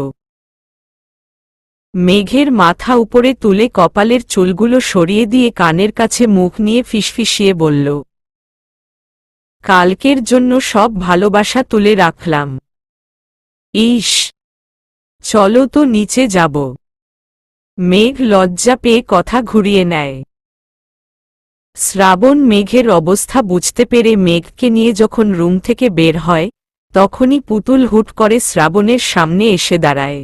মেঘের মাথা উপরে তুলে কপালের চুলগুলো সরিয়ে দিয়ে কানের কাছে মুখ নিয়ে ফিসফিসিয়ে বলল, কালকের জন্য সব ভালোবাসা তুলে রাখলাম। ইস, চলো তো নিচে যাব। মেঘ লজ্জা পেয়ে কথা ঘুরিয়ে নেয়। শ্রাবণ মেঘের অবস্থা বুঝতে পেরে মেঘকে নিয়ে যখন রুম থেকে বের হয়, তখনই পুতুল হুট করে শ্রাবণের সামনে এসে দাঁড়ায়।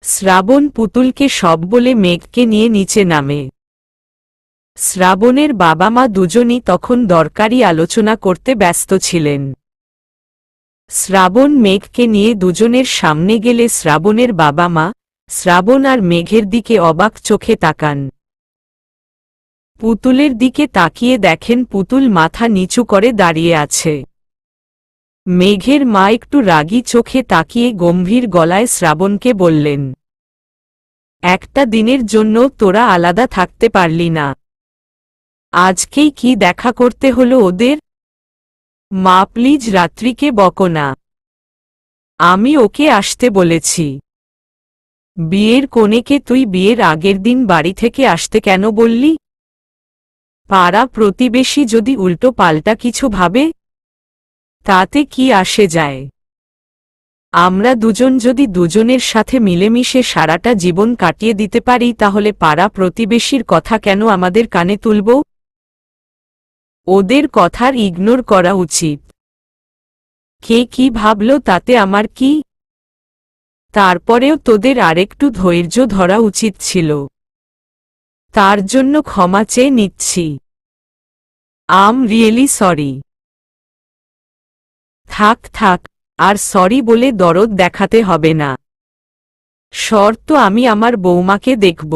শ্রাবণ পুতুলকে সব বলে মেঘকে নিয়ে নিচে নামে। শ্রাবণের বাবা মা দুজনই তখন দরকারি আলোচনা করতে ব্যস্ত ছিলেন। শ্রাবণ মেঘকে নিয়ে দুজনের সামনে গেলে শ্রাবণের বাবা মা শ্রাবণ আর মেঘের দিকে অবাক চোখে তাকান। পুতুলের দিকে তাকিয়ে দেখেন পুতুল মাথা নিচু করে দাঁড়িয়ে আছে। মেঘের মা একটু রাগী চোখে তাকিয়ে গম্ভীর গলায় শ্রাবণকে বললেন, একটা দিনের জন্য তোরা আলাদা থাকতে পারলি না? আজকেই কি দেখা করতে হলো ওদের? মা প্লিজ রাত্রিকে বকো না। আমি ওকে আসতে বলেছি। বিয়ের কনেকে তুই বিয়ের আগের দিন বাড়ি থেকে আসতে কেন বললি? পাড়া প্রতিবেশী যদি উল্টো পাল্টা কিছু ভাবে? তাতে কি আসে যায়? আমরা দুজন যদি দুজনের সাথে মিলেমিশে সারাটা জীবন কাটিয়ে দিতে পারি তাহলে পাড়া প্রতিবেশীর কথা কেন আমাদের কানে তুলব? ওদের কথার ইগনোর করা উচিত। কে কি ভাবল তাতে আমার কি? তারপরেও তোদের আরেকটু ধৈর্য ধরা উচিত ছিল। তার জন্য ক্ষমা চেয়ে নিচ্ছি। I'm really sorry. থাক থাক, আর সরি বলে দরদ দেখাতে হবে না। শর্ত আমি আমার বৌমাকে দেখব।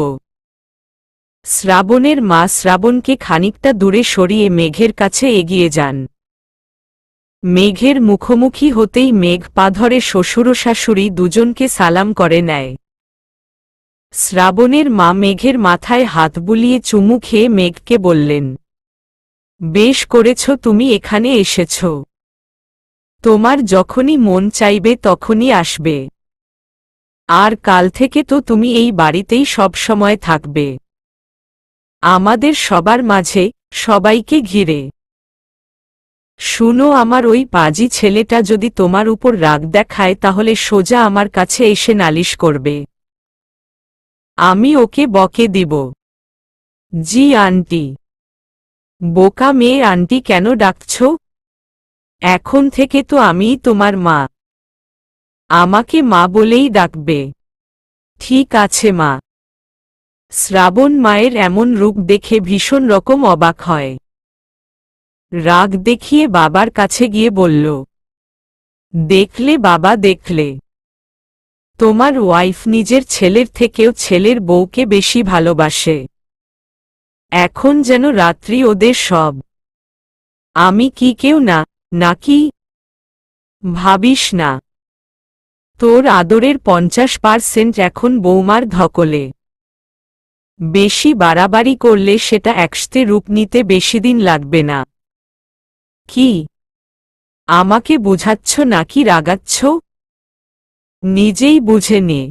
শ্রাবণের মা শ্রাবণকে খানিকটা দূরে সরিয়ে মেঘের কাছে এগিয়ে যান। মেঘের মুখোমুখি হতেই মেঘ পা ধরে শ্বশুর ও শাশুড়ি দুজনকে সালাম করে নেয়। শ্রাবণের মা মেঘের মাথায় হাত বুলিয়ে চুমু খেয়ে মেঘকে বললেন, বেশ করেছ তুমি এখানে এসেছ। তোমার যখনই মন চাইবে তখনই আসবে। আর কাল থেকে তো তুমি এই বাড়িতেই সব সময় থাকবে, আমাদের সবার মাঝে, সবাইকে ঘিরে। শুনো, আমার ওই পাজি ছেলেটা যদি তোমার উপর রাগ দেখায় তাহলে সোজা আমার কাছে এসে নালিশ করবে। আমি ওকে বকে দিব। জি আন্টি। বোকা মেয়ে, আন্টি কেন ডাকছ? এখন থেকে তো আমিই তোমার মা। আমাকে মা বলেই ডাকবে। ঠিক আছে মা। শ্রাবণ মায়ের এমন রূপ দেখে ভীষণ রকম অবাক হয়। রাগ দেখিয়ে বাবার কাছে গিয়ে বলল, দেখলে বাবা, দেখলে? তোমার ওয়াইফ নিজের ছেলের থেকেও ছেলের বউকে বেশি ভালোবাসে। এখন যেন রাত্রি ওদের সব। আমি কি কেউ না নাকি? ভাবিস না। তোর আদরের 50% এখন বৌমার ধকলে। বেশি বাড়াবাড়ি করলে সেটা একশতে রূপ নিতে বেশিদিন লাগবে না। কি আমাকে বুঝাচ্ছ নাকি রাগাচ্ছ? নিজেই বুঝে নে।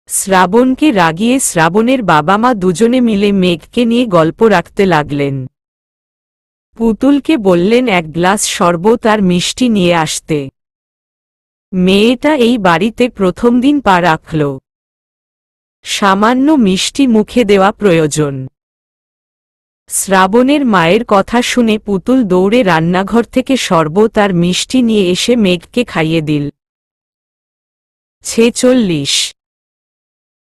শ্রাবণকে রাগিয়ে শ্রাবণের বাবা মা দুজনে মিলে মেঘকে নিয়ে গল্প রাখতে লাগলেন। পুতুলকে বললেন এক গ্লাস শরবত আর মিষ্টি নিয়ে আসতে। মেয়েটা এই বাড়িতে প্রথম দিন পা রাখল। সামান্য মিষ্টি মুখে দেওয়া প্রয়োজন। শ্রাবণের মায়ের কথা শুনে পুতুল দৌড়ে রান্নাঘর থেকে শরবত আর মিষ্টি নিয়ে এসে মেঘকে খাইয়ে দিল। 46।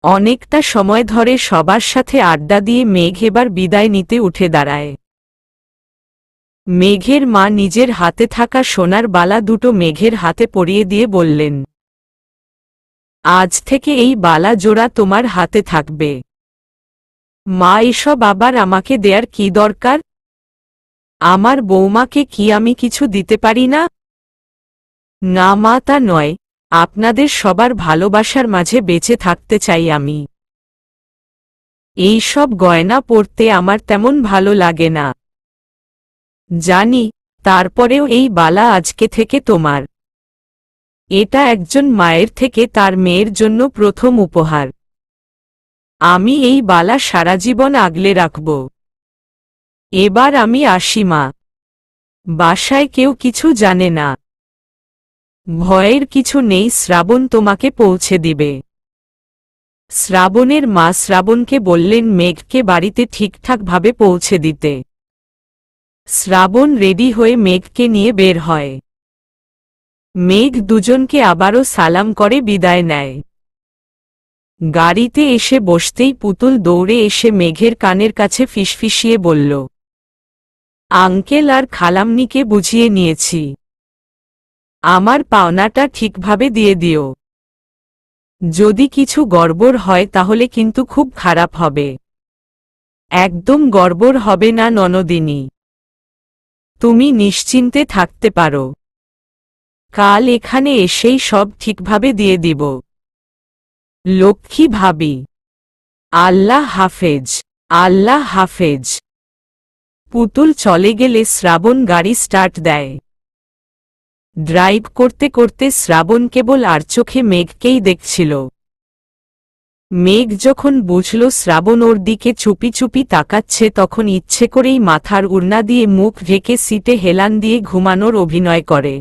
অনেকটা সময় ধরে সবার সাথে আড্ডা দিয়ে মেঘ এবার বিদায় নিতে উঠে দাঁড়ায়। মেঘের মা নিজের হাতে থাকা সোনার বালা দুটো মেঘের হাতে পরিয়ে দিয়ে বললেন, আজ থেকে এই বালা জোড়া তোমার হাতে থাকবে। মা, এসব আবার আমাকে দেয়ার কি দরকার? আমার বৌমাকে কি আমি কিছু দিতে পারি না? না মা, তা নয়, আপনাদের সবার ভালোবাসার মাঝে বেঁচে থাকতে চাই আমি। এই সব গয়না পরতে আমার তেমন ভালো লাগে না জানি, তারপরেও এই বালা আজকে থেকে তোমার। এটা একজন মায়ের থেকে তার মেয়ের জন্য প্রথম উপহার। আমি এই বালা সারা জীবন আগলে রাখব। এবার আমি আসি মা। বাসায় কেউ কিছু জানে না। ভয়ের কিছু নেই, শ্রাবণ তোমাকে পৌঁছে দিবে। শ্রাবণের মা শ্রাবণকে বললেন মেঘকে বাড়িতে ঠিকঠাকভাবে পৌঁছে দিতে। শ্রাবণ রেডি হয়ে মেঘকে নিয়ে বের হয়। মেঘ দুজনকে আবারও সালাম করে বিদায় নেয়। গাড়িতে এসে বসতেই পুতুল দৌড়ে এসে মেঘের কানের কাছে ফিসফিসিয়ে বলল, আঙ্কেল আর খালাম্নিকে বুঝিয়ে নিয়েছি। আমার পাওনাটা ঠিকভাবে দিয়ে দিও। যদি কিছু গড়বড় হয় তাহলে কিন্তু খুব খারাপ হবে। একদম গড়বড় হবে না ননদিনী। তুমি নিশ্চিন্তে থাকতে পারো। কাল এখানে এসেই সব ঠিকভাবে দিয়ে দিব। লক্ষ্মী ভাবি। আল্লাহ হাফেজ। আল্লাহ হাফেজ। পুতুল চলে গেলে শ্রাবণ গাড়ি স্টার্ট দেয়। ড্রাইভ করতে করতে শ্রাবণ কেবল আর চোখে মেঘকেই দেখছিল। মেঘ যখন বুঝল শ্রাবণ ওর দিকে চুপি চুপি তাকাচ্ছে তখন ইচ্ছে করেই মাথার উড়না দিয়ে মুখ ঢেকে সিটে হেলান দিয়ে ঘুমানোর অভিনয় করে।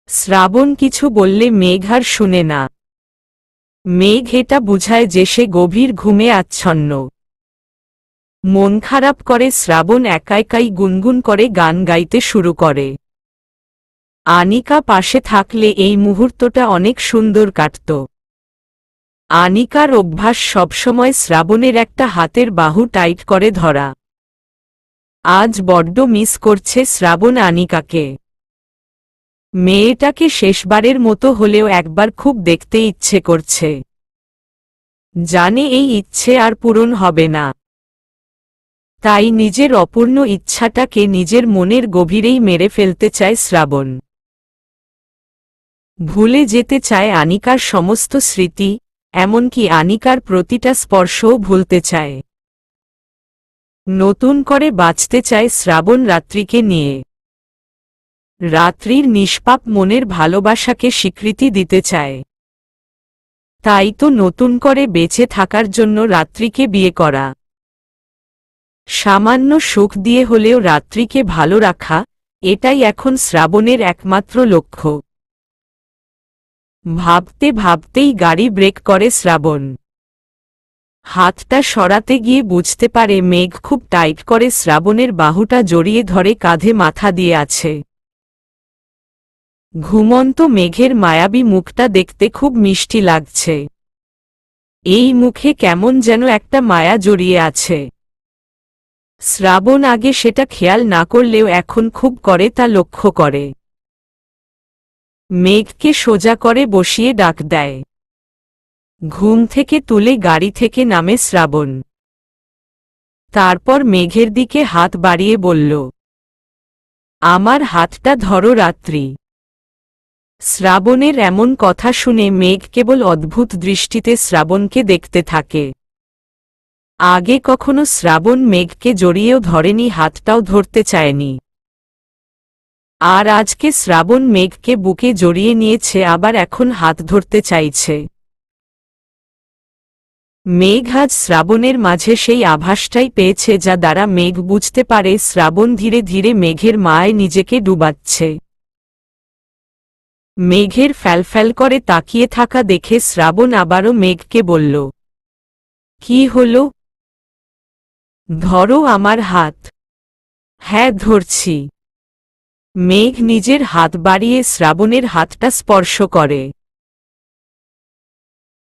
শ্রাবণ কিছু বললে মেঘ আর শুনে না। মেঘ এটা বুঝায় যে সে গভীর ঘুমে আচ্ছন্ন। মন খারাপ করে শ্রাবণ একা একাই গুনগুন করে গান গাইতে শুরু করে। আনিকা পাশে থাকলে এই মুহূর্তটা অনেক সুন্দর কাটত। আনিকার অভ্যাস সবসময় শ্রাবণের একটা হাতের বাহু টাইট করে ধরা। আজ বড্ড মিস করছে শ্রাবণ আনিকাকে। মেয়েটাকে শেষবারের মতো হলেও একবার খুব দেখতে ইচ্ছে করছে। জানে এই ইচ্ছে আর পূরণ হবে না। তাই নিজের অপূর্ণ ইচ্ছাটাকে নিজের মনের গভীরেই মেরে ফেলতে চায় শ্রাবণ। ভুলে যেতে চায় আনিকার সমস্ত স্মৃতি, এমনকি আনিকার প্রতিটা স্পর্শও ভুলতে চায়। নতুন করে বাঁচতে চায় শ্রাবণ রাত্রিকে নিয়ে। রাত্রির নিষ্পাপ মনের ভালোবাসাকে স্বীকৃতি দিতে চায়। তাই তো নতুন করে বেঁচে থাকার জন্য রাত্রিকে বিয়ে করা। সামান্য সুখ দিয়ে হলেও রাত্রিকে ভালো রাখা, এটাই এখন শ্রাবণের একমাত্র লক্ষ্য। ভাবতে ভাবতেই গাড়ি ব্রেক করে শ্রাবণ। হাতটা সরাতে গিয়ে বুঝতে পারে মেঘ খুব টাইট করে শ্রাবণের বাহুটা জড়িয়ে ধরে কাঁধে মাথা দিয়ে আছে। ঘুমন্ত মেঘের মায়াবী মুখটা দেখতে খুব মিষ্টি লাগছে। এই মুখে কেমন যেন একটা মায়া জড়িয়ে আছে। শ্রাবণ আগে সেটা খেয়াল না করলেও এখন খুব করে তা লক্ষ্য করে। মেঘকে সোজা করে বসিয়ে ডাক দেয়। ঘুম থেকে তুলে গাড়ি থেকে নামে শ্রাবণ। তারপর মেঘের দিকে হাত বাড়িয়ে বলল, আমার হাতটা ধরো রাত্রি। শ্রাবণের এমন কথা শুনে মেঘ কেবল অদ্ভুত দৃষ্টিতে শ্রাবণকে দেখতে থাকে। আগে কখনো শ্রাবণ মেঘকে জড়িয়েও ধরেনি, হাতটাও ধরতে চায়নি। আর আজকে শ্রাবণ মেঘকে বুকে জড়িয়ে নিয়েছে, আবার এখন হাত ধরতে চাইছে। মেঘ আজ শ্রাবণের মাঝে সেই আভাসটাই পেয়েছে যা দ্বারা মেঘ বুঝতে পারে শ্রাবণ ধীরে ধীরে মেঘের মায়ায় নিজেকে ডুবাচ্ছে। মেঘের ফ্যালফ্যাল করে তাকিয়ে থাকা দেখে শ্রাবণ আবারও মেঘকে বলল, কি হলো? ধরো আমার হাত। হ্যাঁ ধরছি। মেঘ নিজের হাত বাড়িয়ে শ্রাবণের হাতটা স্পর্শ করে।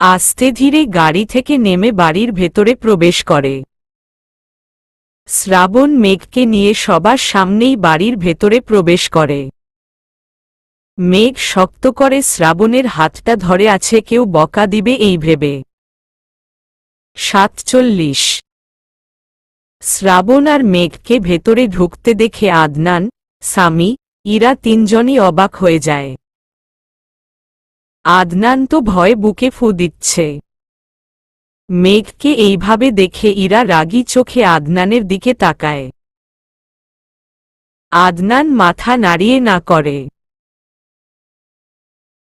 আস্তে ধীরে গাড়ি থেকে নেমে বাড়ির ভেতরে প্রবেশ করে। শ্রাবণ মেঘকে নিয়ে সবার সামনেই বাড়ির ভেতরে প্রবেশ করে। মেঘ শক্ত করে শ্রাবণের হাতটা ধরে আছে, কেউ বকা দিবে এই ভেবে। 47 শ্রাবণ আর মেঘকে ভেতরে ঢুকতে দেখে আদনান, সামি, ইরা তিনজনই অবাক হয়ে যায়। আদনান তো ভয়ে বুকে ফু দিচ্ছে। মেঘকে এইভাবে দেখে ইরা রাগী চোখে আদনানের দিকে তাকায়। আদনান মাথা নাড়িয়ে না করে।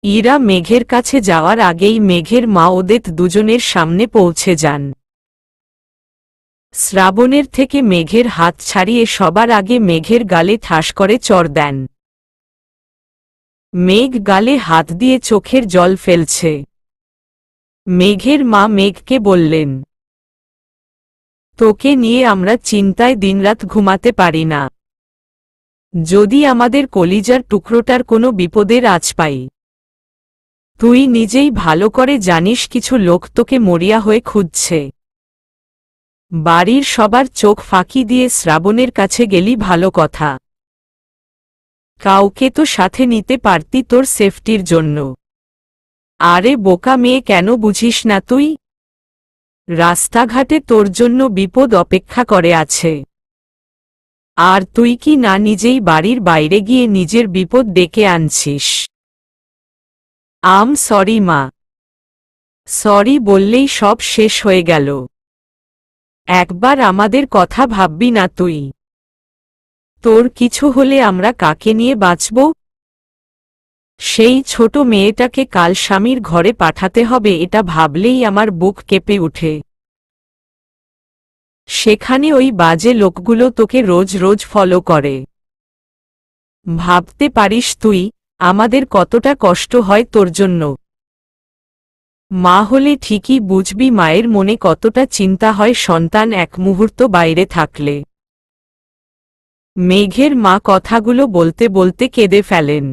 ইরা মেঘের কাছে যাওয়ার আগেই মেঘের মা ওদের দুজনের সামনে পৌঁছে যান। শ্রাবণের থেকে মেঘের হাত ছাড়িয়ে সবার আগে মেঘের গালে ঠাস করে চড় দেন। মেঘ গালে হাত দিয়ে চোখের জল ফেলছে। মেঘের মা মেঘকে বললেন, তোকে নিয়ে আমরা চিন্তায় দিনরাত ঘুমাতে পারি না। যদি আমাদের কলিজার টুকরোটার কোনো বিপদের আঁচ পাই, তুই নিজেই ভালো করে জানিস কিছু লোক তোকে মরিয়া হয়ে খুঁজছে। বাড়ির সবার চোখ ফাঁকি দিয়ে শ্রাবণের কাছে গেলি ভালো কথা, কাউকে তো সাথে নিতে পারতি তোর সেফটির জন্য। আরে বোকা মেয়ে, কেন বুঝিস না তুই? রাস্তাঘাটে তোর জন্য বিপদ অপেক্ষা করে আছে, আর তুই কি না নিজেই বাড়ির বাইরে গিয়ে নিজের বিপদ ডেকে আনছিস? সরি মা। সরি বললেই সব শেষ হয়ে গেল। একবার আমাদের কথা ভাববি না তুই? তোর কিছু হলে আমরা কাকে নিয়ে বাঁচব? সেই ছোট মেয়েটাকে কাল স্বামীর ঘরে পাঠাতে হবে, এটা ভাবলেই আমার বুক কেঁপে ওঠে। সেখানে ওই বাজে লোকগুলো তোকে রোজ রোজ ফলো করে। ভাবতে পারিস তুই আমাদের কতটা কষ্ট হয় তোর জন্য? মা হলে ঠিকই বুঝবি মায়ের মনে কতটা চিন্তা হয় সন্তান এক মুহূর্ত বাইরে থাকলে। মেঘের মা কথাগুলো বলতে বলতে কেঁদে ফেলেন।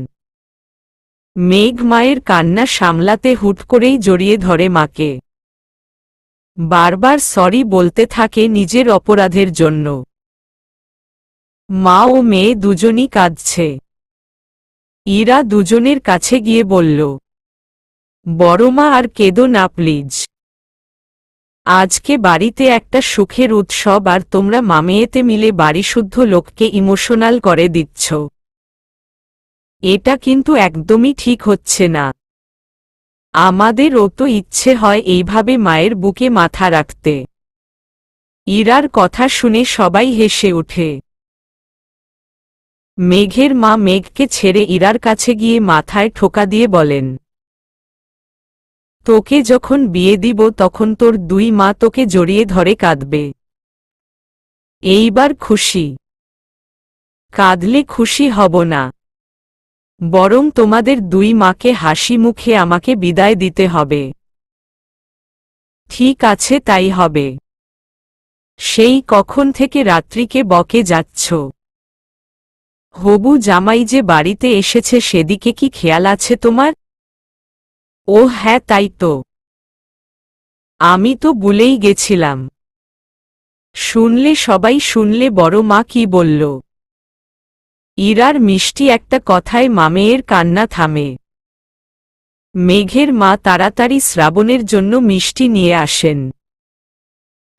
মেঘ মায়ের কান্না সামলাতে হুট করেই জড়িয়ে ধরে মাকে। বারবার সরি বলতে থাকে নিজের অপরাধের জন্য। মা ও মেয়ে দুজনই কাঁদছে। ইরা দুজনের কাছে গিয়ে বলল, বড়মা আর কেঁদো না প্লিজ। আজকে বাড়িতে একটা সুখের উৎসব আর তোমরা মামেয়েতে মিলে বাড়িশুদ্ধ লোককে ইমোশনাল করে দিচ্ছ। এটা কিন্তু একদমই ঠিক হচ্ছে না। আমাদেরও তো ইচ্ছে হয় এইভাবে মায়ের বুকে মাথা রাখতে। ইরার কথা শুনে সবাই হেসে ওঠে। মেঘের মা মেঘকে ছেড়ে ইরার কাছে গিয়ে মাথায় ঠোকা দিয়ে বলেন, তোকে যখন বিয়ে দিব তখন তোর দুই মা তোকে জড়িয়ে ধরে কাঁদবে। এইবার খুশি? কাঁদলে খুশি হব না, বরং তোমাদের দুই মাকে হাসি মুখে আমাকে বিদায় দিতে হবে। ঠিক আছে, তাই হবে। সেই কখন থেকে রাত্রিকে বকে যাচ্ছ? হবু জামাই যে বাড়িতে এসেছে সেদিকে কি খেয়াল আছে তোমার? ও হ্যাঁ, তাই তো। আমি তো ভুলেই গেছিলাম। শুনলে সবাই শুনলে বড় মা কি বলল? ইরার মিষ্টি একটা কথায় মামেয়ের কান্না থামে। মেঘের মা তাড়াতাড়ি শ্রাবণের জন্য মিষ্টি নিয়ে আসেন।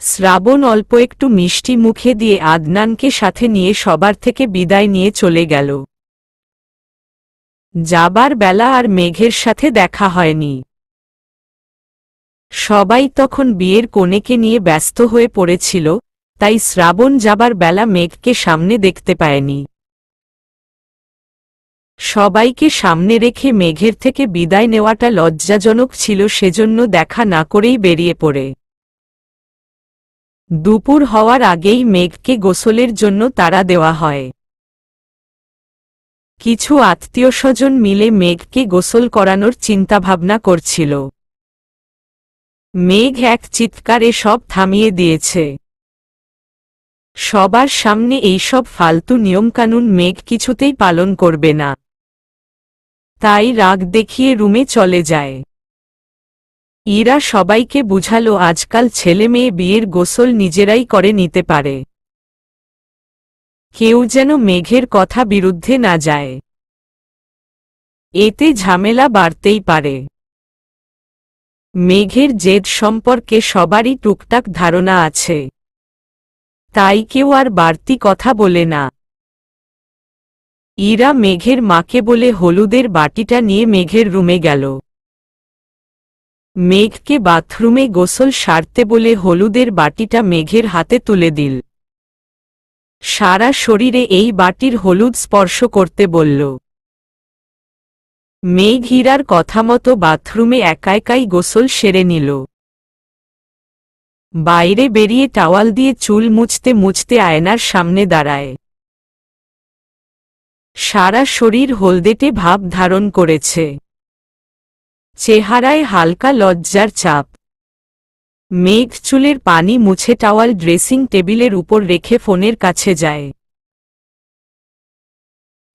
শ্রাবণ অল্প একটু মিষ্টি মুখে দিয়ে আদনানকে সাথে নিয়ে সবার থেকে বিদায় নিয়ে চলে গেল। যাবার বেলা আর মেঘের সাথে দেখা হয়নি। সবাই তখন বিয়ের কনেকে নিয়ে ব্যস্ত হয়ে পড়েছিল, তাই শ্রাবণ যাবার বেলা মেঘকে সামনে দেখতে পায়নি। সবাইকে সামনে রেখে মেঘের থেকে বিদায় নেওয়াটা লজ্জাজনক ছিল, সেজন্য দেখা না করেই বেরিয়ে পড়ে। দুপুর হওয়ার আগেই মেঘকে গোসলের জন্য তাড়া দেওয়া হয়। কিছু আত্মীয়স্বজন মিলে মেঘকে গোসল করানোর চিন্তাভাবনা করছিল। মেঘ এক চিৎকারে সব থামিয়ে দিয়েছে। সবার সামনে এইসব ফালতু নিয়মকানুন মেঘ কিছুতেই পালন করবে না, তাই রাগ দেখিয়ে রুমে চলে যায়। ইরা সবাইকে বুঝালো আজকাল ছেলে মেয়ে বিয়ের গোসল নিজেরাই করে নিতে পারে। কেউ যেন মেঘের কথা বিরুদ্ধে না যায়, এতে ঝামেলা বাড়তেই পারে। মেঘের জেদ সম্পর্কে সবারই টুকটাক ধারণা আছে, তাই কেউ আর বাড়তি কথা বলে না। ইরা মেঘের মাকে বলে হলুদের বাটিটা নিয়ে মেঘের রুমে গেল। মেঘকে বাথরুমে গোসল সারতে বলে হলুদের বাটিটা মেঘের হাতে তুলে দিল। সারা শরীরে এই বাটির হলুদ স্পর্শ করতে বলল। মেঘ হীরার কথা মতো বাথরুমে একা একাই গোসল সেরে নিল। বাইরে বেরিয়ে টাওয়াল দিয়ে চুল মুছতে মুছতে আয়নার সামনে দাঁড়ায়। সারা শরীর হলদেটে ভাব ধারণ করেছে। চেহারায় হালকা লজ্জার ছাপ। মেঘ চুলের পানি মুছে টাওয়াল ড্রেসিং টেবিলের উপর রেখে ফোনের কাছে যায়।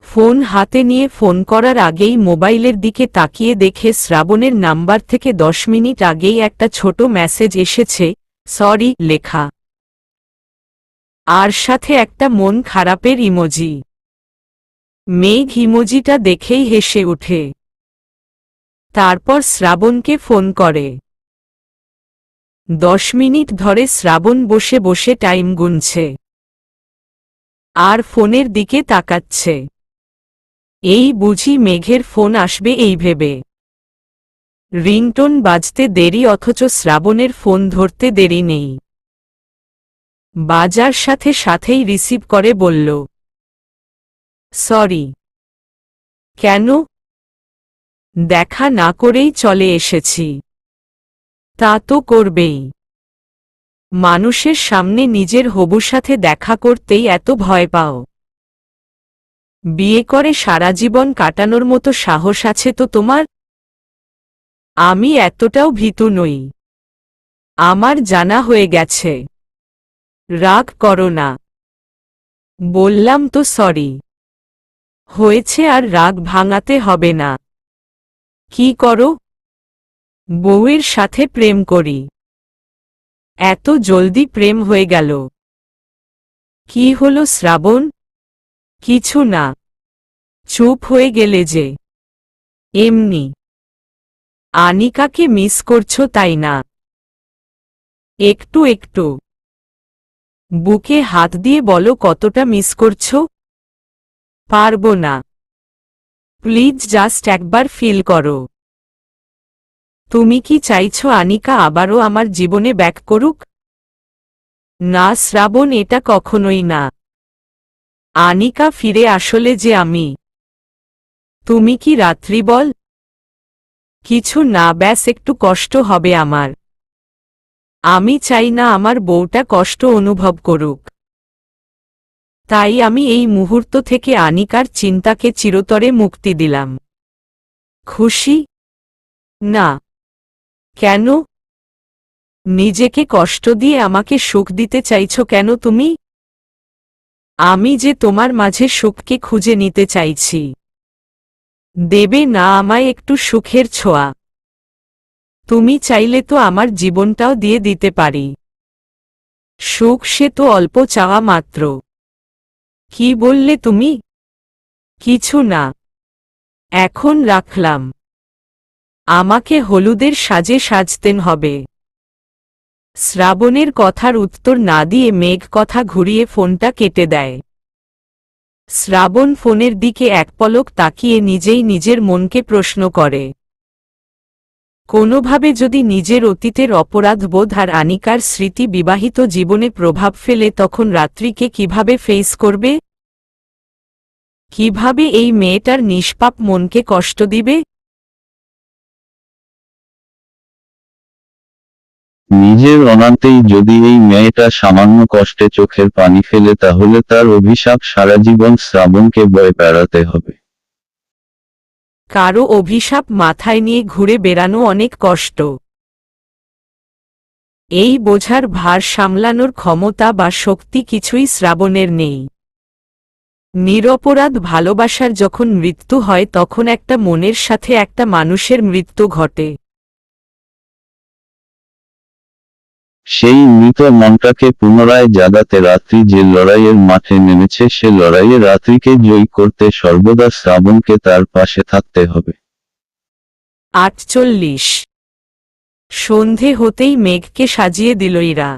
ফোন হাতে নিয়ে ফোন করার আগেই মোবাইলের দিকে তাকিয়ে দেখে শ্রাবণের নাম্বার থেকে 10 মিনিট আগেই একটা ছোট মেসেজ এসেছে, সরি লেখা, আর সাথে একটা মন খারাপের ইমোজি। মেঘ ইমোজিটা দেখেই হেসে ওঠে। তারপর শ্রাবণকে ফোন করে। 10 মিনিট ধরে শ্রাবণ বসে বসে টাইম গুনছে আর ফোনের দিকে তাকাচ্ছে। এই বুঝি মেঘের ফোন আসবে এই ভেবে। রিংটোন বাজতে দেরি অথচ শ্রাবণের ফোন ধরতে দেরি নেই। বাজার সাথে সাথেই রিসিভ করে বলল, সরি। কেন? দেখা না করেই চলে এসেছি। তা তো করবেই। মানুষের সামনে নিজের হবুর সাথে দেখা করতেই এত ভয় পাও? বিয়ে করে সারা জীবন কাটানোর মতো সাহস আছে তো তোমার? আমি এতটাও ভীতু নই। আমার জানা হয়ে গেছে। রাগ করো না। বললাম তো সরি। হয়েছে আর রাগ ভাঙাতে হবে না। কি করো? বউয়ের সাথে প্রেম করি। এত জলদি প্রেম হয়ে গেল? কি হলো শ্রাবণ? কিছু না। চুপ হয়ে গেলে যে? এমনি। আনিকাকে মিস করছো তাই না? একটু একটু। বুকে হাত দিয়ে বলো কতটা মিস করছো। পারবো না। প্লিজ জাস্ট একবার ফিল করো। তুমি কি চাইছো আনিকা আবারও আমার জীবনে ব্যাক করুক? না শ্রাবণ, এটা কখনোই না। আনিকা ফিরে আসলে যে আমি। তুমি কি রাত্রি বল? কিছু না, ব্যাস একটু কষ্ট হবে আমার। আমি চাই না আমার বউটা কষ্ট অনুভব করুক। তাই আমি এই মুহূর্ত থেকে আনিকার চিন্তাকে চিরতরে মুক্তি দিলাম। খুশি? না। কেন? নিজেকে কষ্ট দিয়ে আমাকে সুখ দিতে চাইছো কেন তুমি? আমি যে তোমার মাঝে সুখকে খুঁজে নিতে চাইছি। দেবে না আমায় একটু সুখের ছোঁয়া? তুমি চাইলে তো আমার জীবনটাও দিয়ে দিতে পারি। সুখ সে তো অল্প চাওয়া মাত্র। কি বললে তুমি? কিছু না। এখন রাখলাম। আমাকে হলুদের সাজে সাজতেন হবে। শ্রাবণের কথার উত্তর না দিয়ে মেঘ কথা ঘুরিয়ে ফোনটা কেটে দেয়। শ্রাবণ ফোনের দিকে এক পলক তাকিয়ে নিজেই নিজের মনকে প্রশ্ন করে, কোনোভাবে যদি নিজের অতীতের অপরাধবোধ আর আনিকার স্মৃতি বিবাহিত জীবনে প্রভাব ফেলে তখন রাত্রিকে কিভাবে ফেস করবে? কিভাবে এই মেয়েটার নিষ্পাপ মনকে কষ্ট দিবে? নিজের অনান্তেই যদি এই মেয়েটা সামান্য কষ্টে চোখের পানি ফেলে তাহলে তার অভিশাপ সারা জীবন শ্রাবণকে বয়ে বেড়াতে হবে। কারো অভিশাপ মাথায় নিয়ে ঘুরে বেড়ানো অনেক কষ্ট। এই বোঝার ভার সামলানোর ক্ষমতা বা শক্তি কিছুই শ্রাবণের নেই। নিরপরাধ ভালোবাসার যখন মৃত্যু হয় তখন একটা মনের সাথে একটা মানুষের মৃত্যু ঘটে। সেই মৃত মনটাকে পুনরায় জাগাতে রাত্রি যে লড়াইয়ের মাঠে নেমেছে সে লড়াইয়ে রাত্রিকে জয়ী করতে সর্বদা শ্রাবণকে তার পাশে থাকতে হবে। 48। সন্ধে হতেই মেঘকে সাজিয়ে দিল ইরা।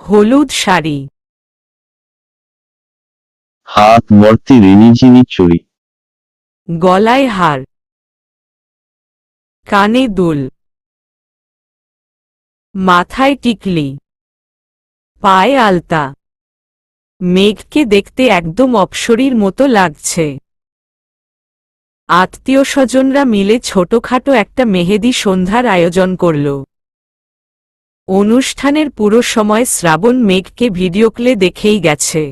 হলুদ শাড়ি, হাত ভর্তি রিনিঝিনি চুড়ি, গলায় হার, কানে দুল, মাথায় টিকলি, পায়ে আলতা। মেঘকে দেখতে একদম অপ্সরীর মতো লাগছে। আত্মীয়স্বজনরা মিলে ছোটখাটো একটা মেহেদি সন্ধ্যার আয়োজন করল। অনুষ্ঠানের পুরো সময় শ্রাবণ মেঘকে ভিডিওক্লে দেখেই গেছে।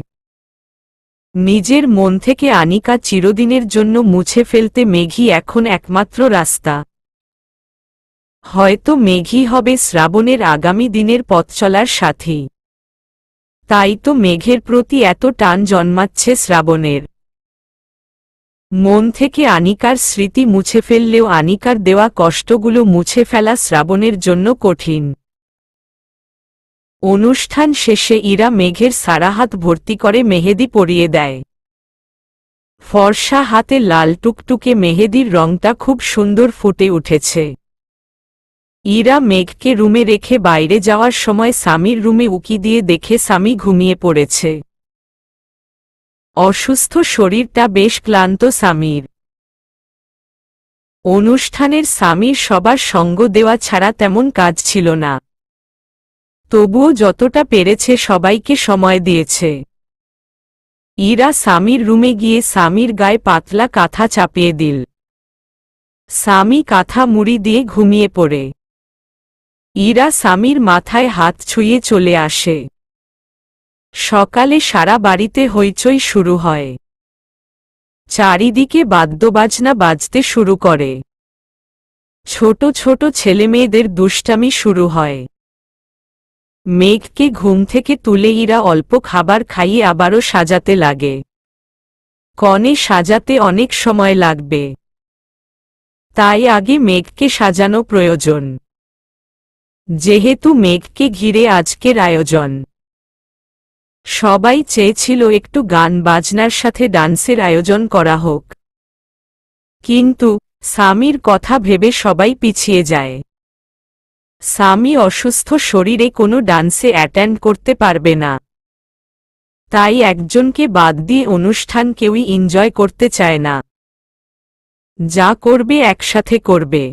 নিজের মন থেকে আনিকা চিরদিনের জন্য মুছে ফেলতে মেঘই এখন একমাত্র রাস্তা। হয়তো মেঘই হবে শ্রাবণের আগামী দিনের পথ চলার সাথী। তাই তো মেঘের প্রতি এত টান জন্মাচ্ছে শ্রাবণের। মন থেকে আনিকার স্মৃতি মুছে ফেললেও আনিকার দেওয়া কষ্টগুলো মুছে ফেলা শ্রাবণের জন্য কঠিন। অনুষ্ঠান শেষে ইরা মেঘের সারা হাত ভর্তি করে মেহেদি পরিয়ে দেয়। ফর্সা হাতে লাল টুকটুকে মেহেদির রংটা খুব সুন্দর ফুটে উঠেছে। ইরা মেঘকে রুমে রেখে বাইরে যাওয়ার সময় স্বামীর রুমে উকি দিয়ে দেখে স্বামী ঘুমিয়ে পড়েছে। অসুস্থ শরীরটা বেশ ক্লান্ত স্বামীর। অনুষ্ঠানের স্বামীর সবার সঙ্গ দেওয়া ছাড়া তেমন কাজ ছিল না। তবুও যতটা পেরেছে সবাইকে সময় দিয়েছে। ইরা স্বামীর রুমে গিয়ে স্বামীর গায়ে পাতলা কাঁথা চাপিয়ে দিল। স্বামী কাঁথা মুড়ি দিয়ে ঘুমিয়ে পড়ে। ইরা স্বামীর মাথায় হাত ছুঁয়ে চলে আসে। সকালে সারা বাড়িতে হইচই শুরু হয়। চারিদিকে বাদ্যবাজনা বাজতে শুরু করে। ছোট ছোট ছেলেমেয়েদের দুষ্টামি শুরু হয়। মেঘকে ঘুম থেকে তুলে ইরা অল্প খাবার খাইয়ে আবারও সাজাতে লাগে। কনে সাজাতে অনেক সময় লাগবে, তাই আগে মেঘকে সাজানো প্রয়োজন। যেহেতু মেঘকে ঘিরে আজকের আয়োজন, সবাই চেয়েছিল একটু গান বাজনার সাথে ডান্সের আয়োজন করা হোক। কিন্তু স্বামীর কথা ভেবে সবাই পিছিয়ে যায়। স্বামী অসুস্থ শরীরে কোনো ডান্সে অ্যাটেন্ড করতে পারবে না। তাই একজনকে বাদ দিয়ে অনুষ্ঠান কেউই এনজয় করতে চায় না। যা করবে একসাথে করবে।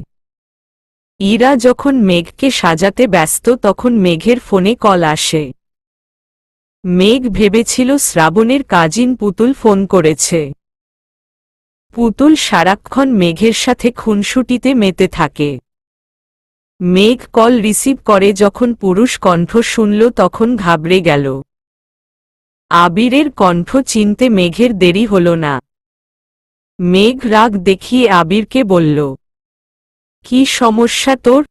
ইরা যখন মেঘকে সাজাতে ব্যস্ত তখন মেঘের ফোনে কল আসে। মেঘ ভেবেছিল শ্রাবণের কাজিন পুতুল ফোন করেছে। পুতুল সারাক্ষণ মেঘের সাথে খুনসুটিতে মেতে থাকে। মেঘ কল রিসিভ করে যখন পুরুষ কণ্ঠ শুনল তখন ঘাবড়ে গেল। আবিরের কণ্ঠ চিনতে মেঘের দেরি হল না। মেঘ রাগ দেখিয়ে আবিরকে বলল, কি সমস্যা তোর?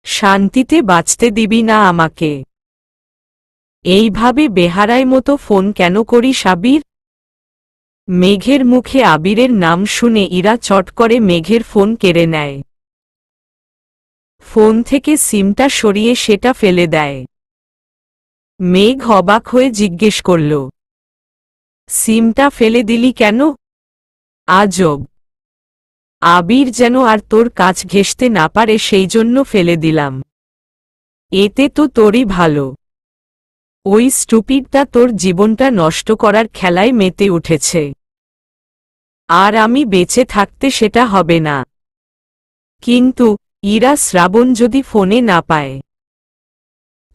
শান্তিতে বাঁচতে দিবি না আমাকে? এইভাবে বেহারায় মতো ফোন কেন করিস আবির? মেঘের মুখে আবিরের নাম শুনে ইরা চট করে মেঘের ফোন কেড়ে নেয়। ফোন থেকে সিমটা সরিয়ে সেটা ফেলে দেয়। মেঘ অবাক হয়ে জিজ্ঞেস করল, সিমটা ফেলে দিলি কেন? আজব। আবির যেন আর তোর কাছ ঘেঁষতে না পারে সেই জন্য ফেলে দিলাম। এতে তো তোরই ভালো। ওই স্টুপিডটা তোর জীবনটা নষ্ট করার খেলায় মেতে উঠেছে। আর আমি বেঁচে থাকতে সেটা হবে না। কিন্তু ইরা, শ্রাবণ যদি ফোনে না পায়,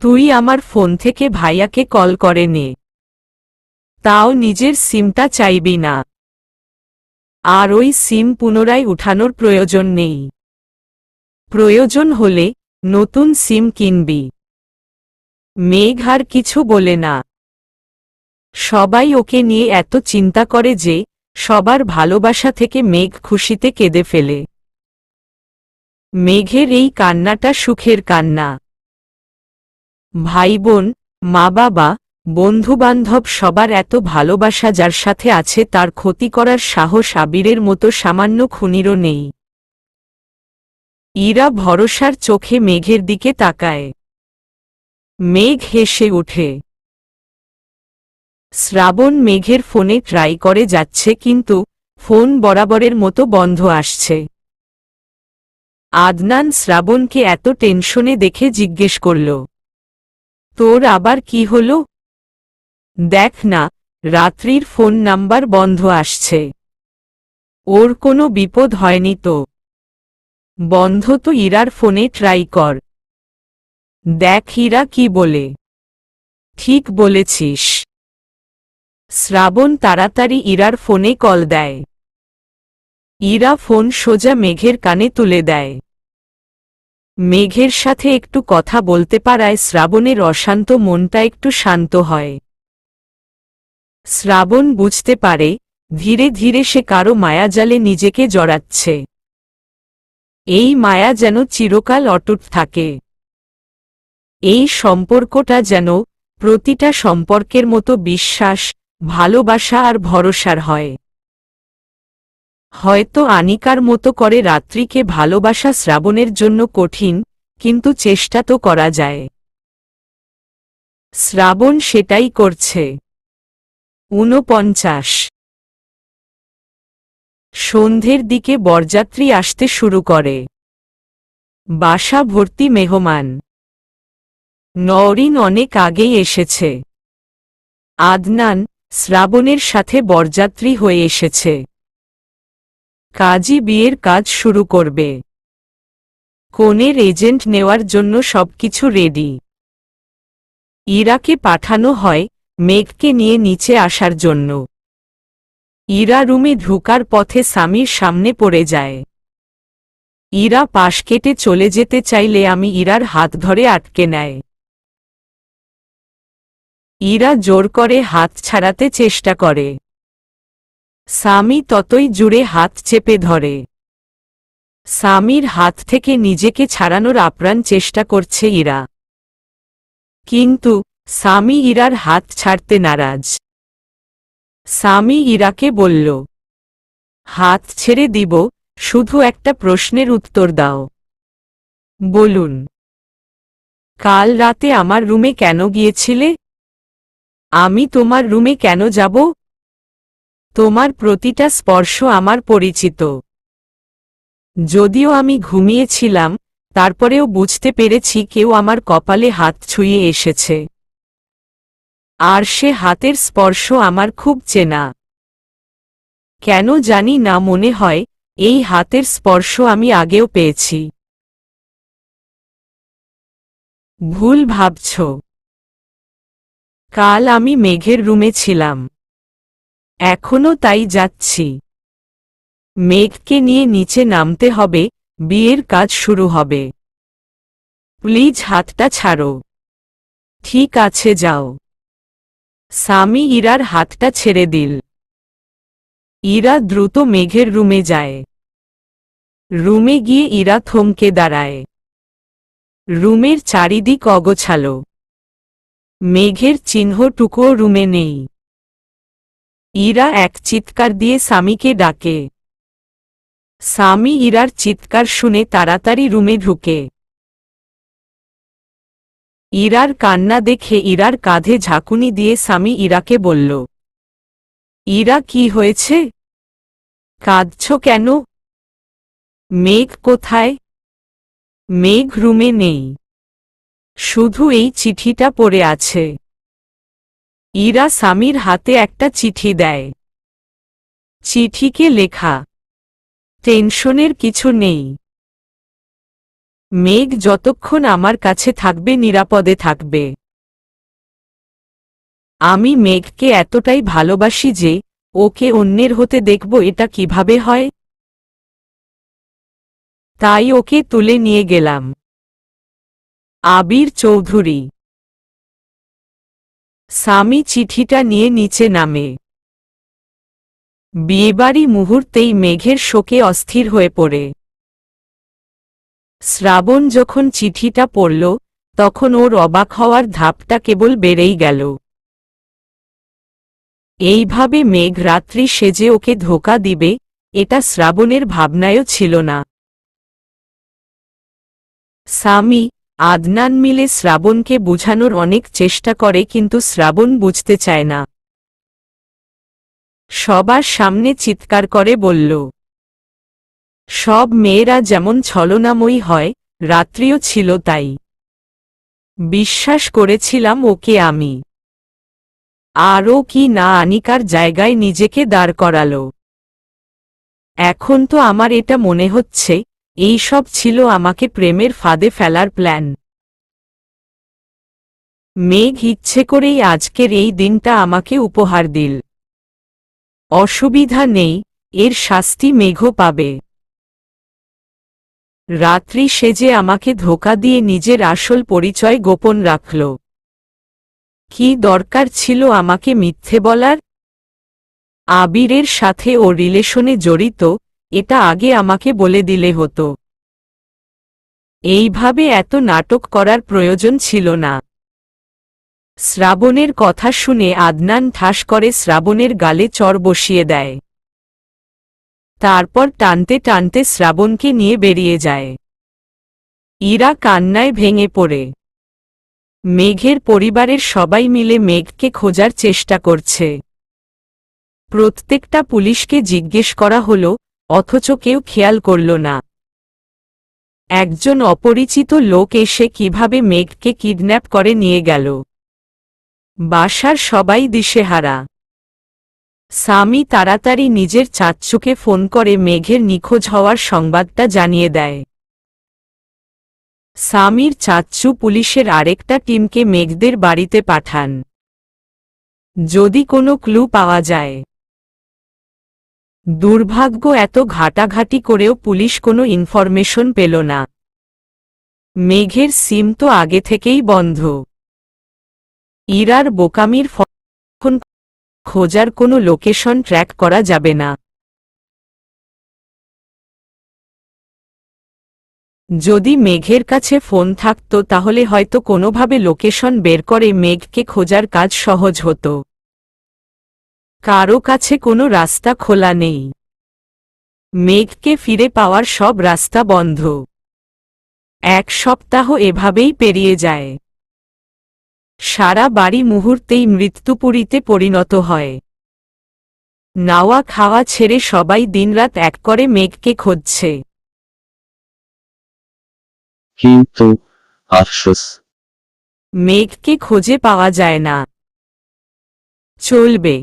তুই আমার ফোন থেকে ভাইয়াকে কল করে নে। তাও নিজের সিমটা চাইবি না। আর ওই সিম পুনরায় উঠানোর প্রয়োজন নেই। প্রয়োজন হলে নতুন সিম কিনবি। মেঘ আর কিছু বলে না। সবাই ওকে নিয়ে এত চিন্তা করে যে সবার ভালোবাসা থেকে মেঘ খুশিতে কেঁদে ফেলে। মেঘের এই কান্নাটা সুখের কান্না। ভাই বোন, মা বাবা, বন্ধুবান্ধব সবার এত ভালোবাসা যার সাথে আছে তার ক্ষতি করার সাহস আবিরের মতো সামান্য খুনিরও নেই। ইরা ভরসার চোখে মেঘের দিকে তাকায়। মেঘ হেসে ওঠে। শ্রাবণ মেঘের ফোনে ট্রাই করে যাচ্ছে কিন্তু ফোন বরাবরের মতো বন্ধ আসছে। আদনান শ্রাবণকে এত টেনশনে দেখে জিজ্ঞেস করল, তোর আবার কি হলো? দেখ না, রাত্রির ফোন নাম্বার বন্ধ আসছে। ওর কোনো বিপদ হয়নি তো? বন্ধ তো ইরার ফোনে ট্রাই কর। দেখ ইরা কি বলে। ঠিক বলেছিস। শ্রাবণ তাড়াতাড়ি ইরার ফোনে কল দেয়। ইরা ফোন সোজা মেঘের কানে তুলে দেয়। মেঘের সাথে একটু কথা বলতে পারায় শ্রাবণের অশান্ত মনটা একটু শান্ত হয়। শ্রাবণ বুঝতে পারে ধীরে ধীরে সে কারো মায়াজালে নিজেকে জড়াচ্ছে। এই মায়া যেন চিরকাল অটুট থাকে। এই সম্পর্কটা যেন প্রতিটা সম্পর্কের মতো বিশ্বাস, ভালোবাসা আর ভরসার হয়। হয়তো আনিকার মতো করে রাত্রিকে ভালোবাসা শ্রাবণের জন্য কঠিন, কিন্তু চেষ্টা তো করা যায়। শ্রাবণ সেটাই করছে। ৪৯। সন্ধ্যের দিকে বরযাত্রী আসতে শুরু করে। বাসা ভর্তি মেহমান। নওরিন অনেক আগেই এসেছে। আদনান শ্রাবণের সাথে বরযাত্রী হয়ে এসেছে। কাজী বিয়ের কাজ শুরু করবে। কনের এজেন্ট নেওয়ার জন্য সবকিছু রেডি। ইরাকে পাঠানো হয় মেঘকে নিয়ে নিচে আসার জন্য। ইরা রুমে ঢোকার পথে স্বামীর সামনে পড়ে যায়। ইরা পাশ কেটে চলে যেতে চাইলে আমি ইরার হাত ধরে আটকে নেয়। ইরা জোর করে হাত ছাড়াতে চেষ্টা করে। স্বামী ততই জুড়ে হাত চেপে ধরে। স্বামীর হাত থেকে নিজেকে ছাড়ানোর আপ্রাণ চেষ্টা করছে ইরা। কিন্তু স্বামী ইরার হাত ছাড়তে নারাজ। স্বামী ইরাকে বলল, হাত ছেড়ে দিব, শুধু একটা প্রশ্নের উত্তর দাও। বলুন, কাল রাতে আমার রুমে কেন গিয়েছিলে? আমি তোমার রুমে কেন যাব? তোমার প্রতিটা স্পর্শ আমার পরিচিত। যদিও আমি ঘুমিয়েছিলাম, তারপরেও বুঝতে পেরেছি কেউ আমার কপালে হাত ছুঁয়ে এসেছে। আর সে হাতের স্পর্শ আমার খুব চেনা। কেন জানি না, মনে হয় এই হাতের স্পর্শ আমি আগেও পেয়েছি। ভুল ভাবছ। কাল আমি মেঘের রুমে ছিলাম। এখনো তাই যাচ্ছি। মেঘকে নিয়ে নিচে নামতে হবে, বিয়ের কাজ শুরু হবে। প্লিজ হাতটা ছাড়ো। ঠিক আছে, যাও। স্বামী ইরার হাতটা ছেড়ে দিল। ইরা দ্রুত মেঘের রুমে যায়। রুমে গিয়ে ইরা থমকে দাঁড়ায়। রুমের চারিদিক অগোছালো। মেঘের চিহ্নটুকুও রুমে নেই। ইরা এক চিৎকার দিয়ে স্বামীকে ডাকে। স্বামী ইরার চিৎকার শুনে তাড়াতাড়ি রুমে ঢুকে। ইরার কান্না দেখে ইরার কাঁধে ঝাঁকুনি দিয়ে স্বামী ইরাকে বলল, ইরা, কি হয়েছে? কাঁদছ কেন? মেঘ কোথায়? মেঘ রুমে নেই। শুধু এই চিঠিটা পড়ে আছে। ইরা স্বামীর হাতে একটা চিঠি দেয়। চিঠিকে লেখা, টেনশনের কিছু নেই। মেঘ যতক্ষণ আমার কাছে থাকবে নিরাপদে থাকবে। আমি মেঘকে এতটাই ভালোবাসি যে ওকে অন্যের হতে দেখব, এটা কিভাবে হয়? তাই ওকে তুলে নিয়ে গেলাম। আবির চৌধুরী। স্বামী চিঠিটা নিয়ে নিচে নামে। বিয়েবাড়ি মুহূর্তেই মেঘের শোকে অস্থির হয়ে পড়ে। শ্রাবণ যখন চিঠিটা পড়ল, তখন ওর অবাক হওয়ার ধাপটা কেবল বেড়েই গেল। এইভাবে মেঘ রাত্রি সেজে ওকে ধোঁকা দিবে, এটা শ্রাবণের ভাবনায়ও ছিল না। স্বামী আদনান মিলে শ্রাবণকে বুঝানোর অনেক চেষ্টা করে, কিন্তু শ্রাবণ বুঝতে চায় না। সবার সামনে চিৎকার করে বলল, সব মেয়েরা যেমন ছলনাময়ী হয়, রাত্রিও ছিল তাই। বিশ্বাস করেছিলাম ওকে আমি। আরও কি না আনিকার জায়গায় নিজেকে দাঁড় করালো। এখন তো আমার এটা মনে হচ্ছে এই সব ছিল আমাকে প্রেমের ফাঁদে ফেলার প্ল্যান। মেঘ ইচ্ছে করেই আজকের এই দিনটা আমাকে উপহার দিল। অসুবিধা নেই, এর শাস্তি মেঘও পাবে। রাত্রি সেজে আমাকে ধোঁকা দিয়ে নিজের আসল পরিচয় গোপন রাখল। কি দরকার ছিল আমাকে মিথ্যে বলার? আবিরের সাথে ও রিলেশনে জড়িত, এটা আগে আমাকে বলে দিলে হতো। এইভাবে এত নাটক করার প্রয়োজন ছিল না। শ্রাবণের কথা শুনে আদনান ঠাস করে শ্রাবণের গালে চড় বসিয়ে দেয়। তারপর টানতে টানতে শ্রাবণকে নিয়ে বেরিয়ে যায়। ইরা কান্নায় ভেঙে পড়ে। মেঘের পরিবারের সবাই মিলে মেঘকে খোঁজার চেষ্টা করছে। প্রত্যেকটা পুলিশকে জিজ্ঞেস করা হলো, অথচ কেউ খেয়াল করল না। একজন অপরিচিত লোক এসে কিভাবে মেঘকে কিডন্যাপ করে নিয়ে গেল। বাসার সবাই দিশেহারা। স্বামী তাড়াতাড়ি নিজের চাচ্চুকে ফোন করে মেঘের নিখোঁজ হওয়ার সংবাদটা জানিয়ে দেয়। স্বামীর চাচ্চু পুলিশের আরেকটা টিমকে মেঘদের বাড়িতে পাঠান, যদি কোনো ক্লু পাওয়া যায়। দুর্ভাগ্য, এত ঘাটাঘাটি করেও পুলিশ কোনো ইনফরমেশন পেল না। মেঘের সিম তো আগে থেকেই বন্ধ। ইরার বোকামির ফল, খোঁজার কোনো লোকেশন ট্র্যাক করা যাবে না। যদি মেঘের কাছে ফোন থাকত তাহলে হয়তো কোনোভাবে লোকেশন বের করে মেঘকে খোঁজার কাজ সহজ হতো। কারো কাছে কোনো রাস্তা খোলা নেই। মেঘকে ফিরে পাওয়ার সব রাস্তা বন্ধ। এক সপ্তাহ এভাবেই পেরিয়ে যায়। সারা বাড়ি মুহূর্তেই মৃত্যুপুরীতে পরিণত হয়। নাওয়া খাওয়া ছেড়ে সবাই দিনরাত এক করে মেঘকে খুঁজছে। কিন্তু আফসোস, মেঘকে খুঁজে পাওয়া যায় না। চলবে।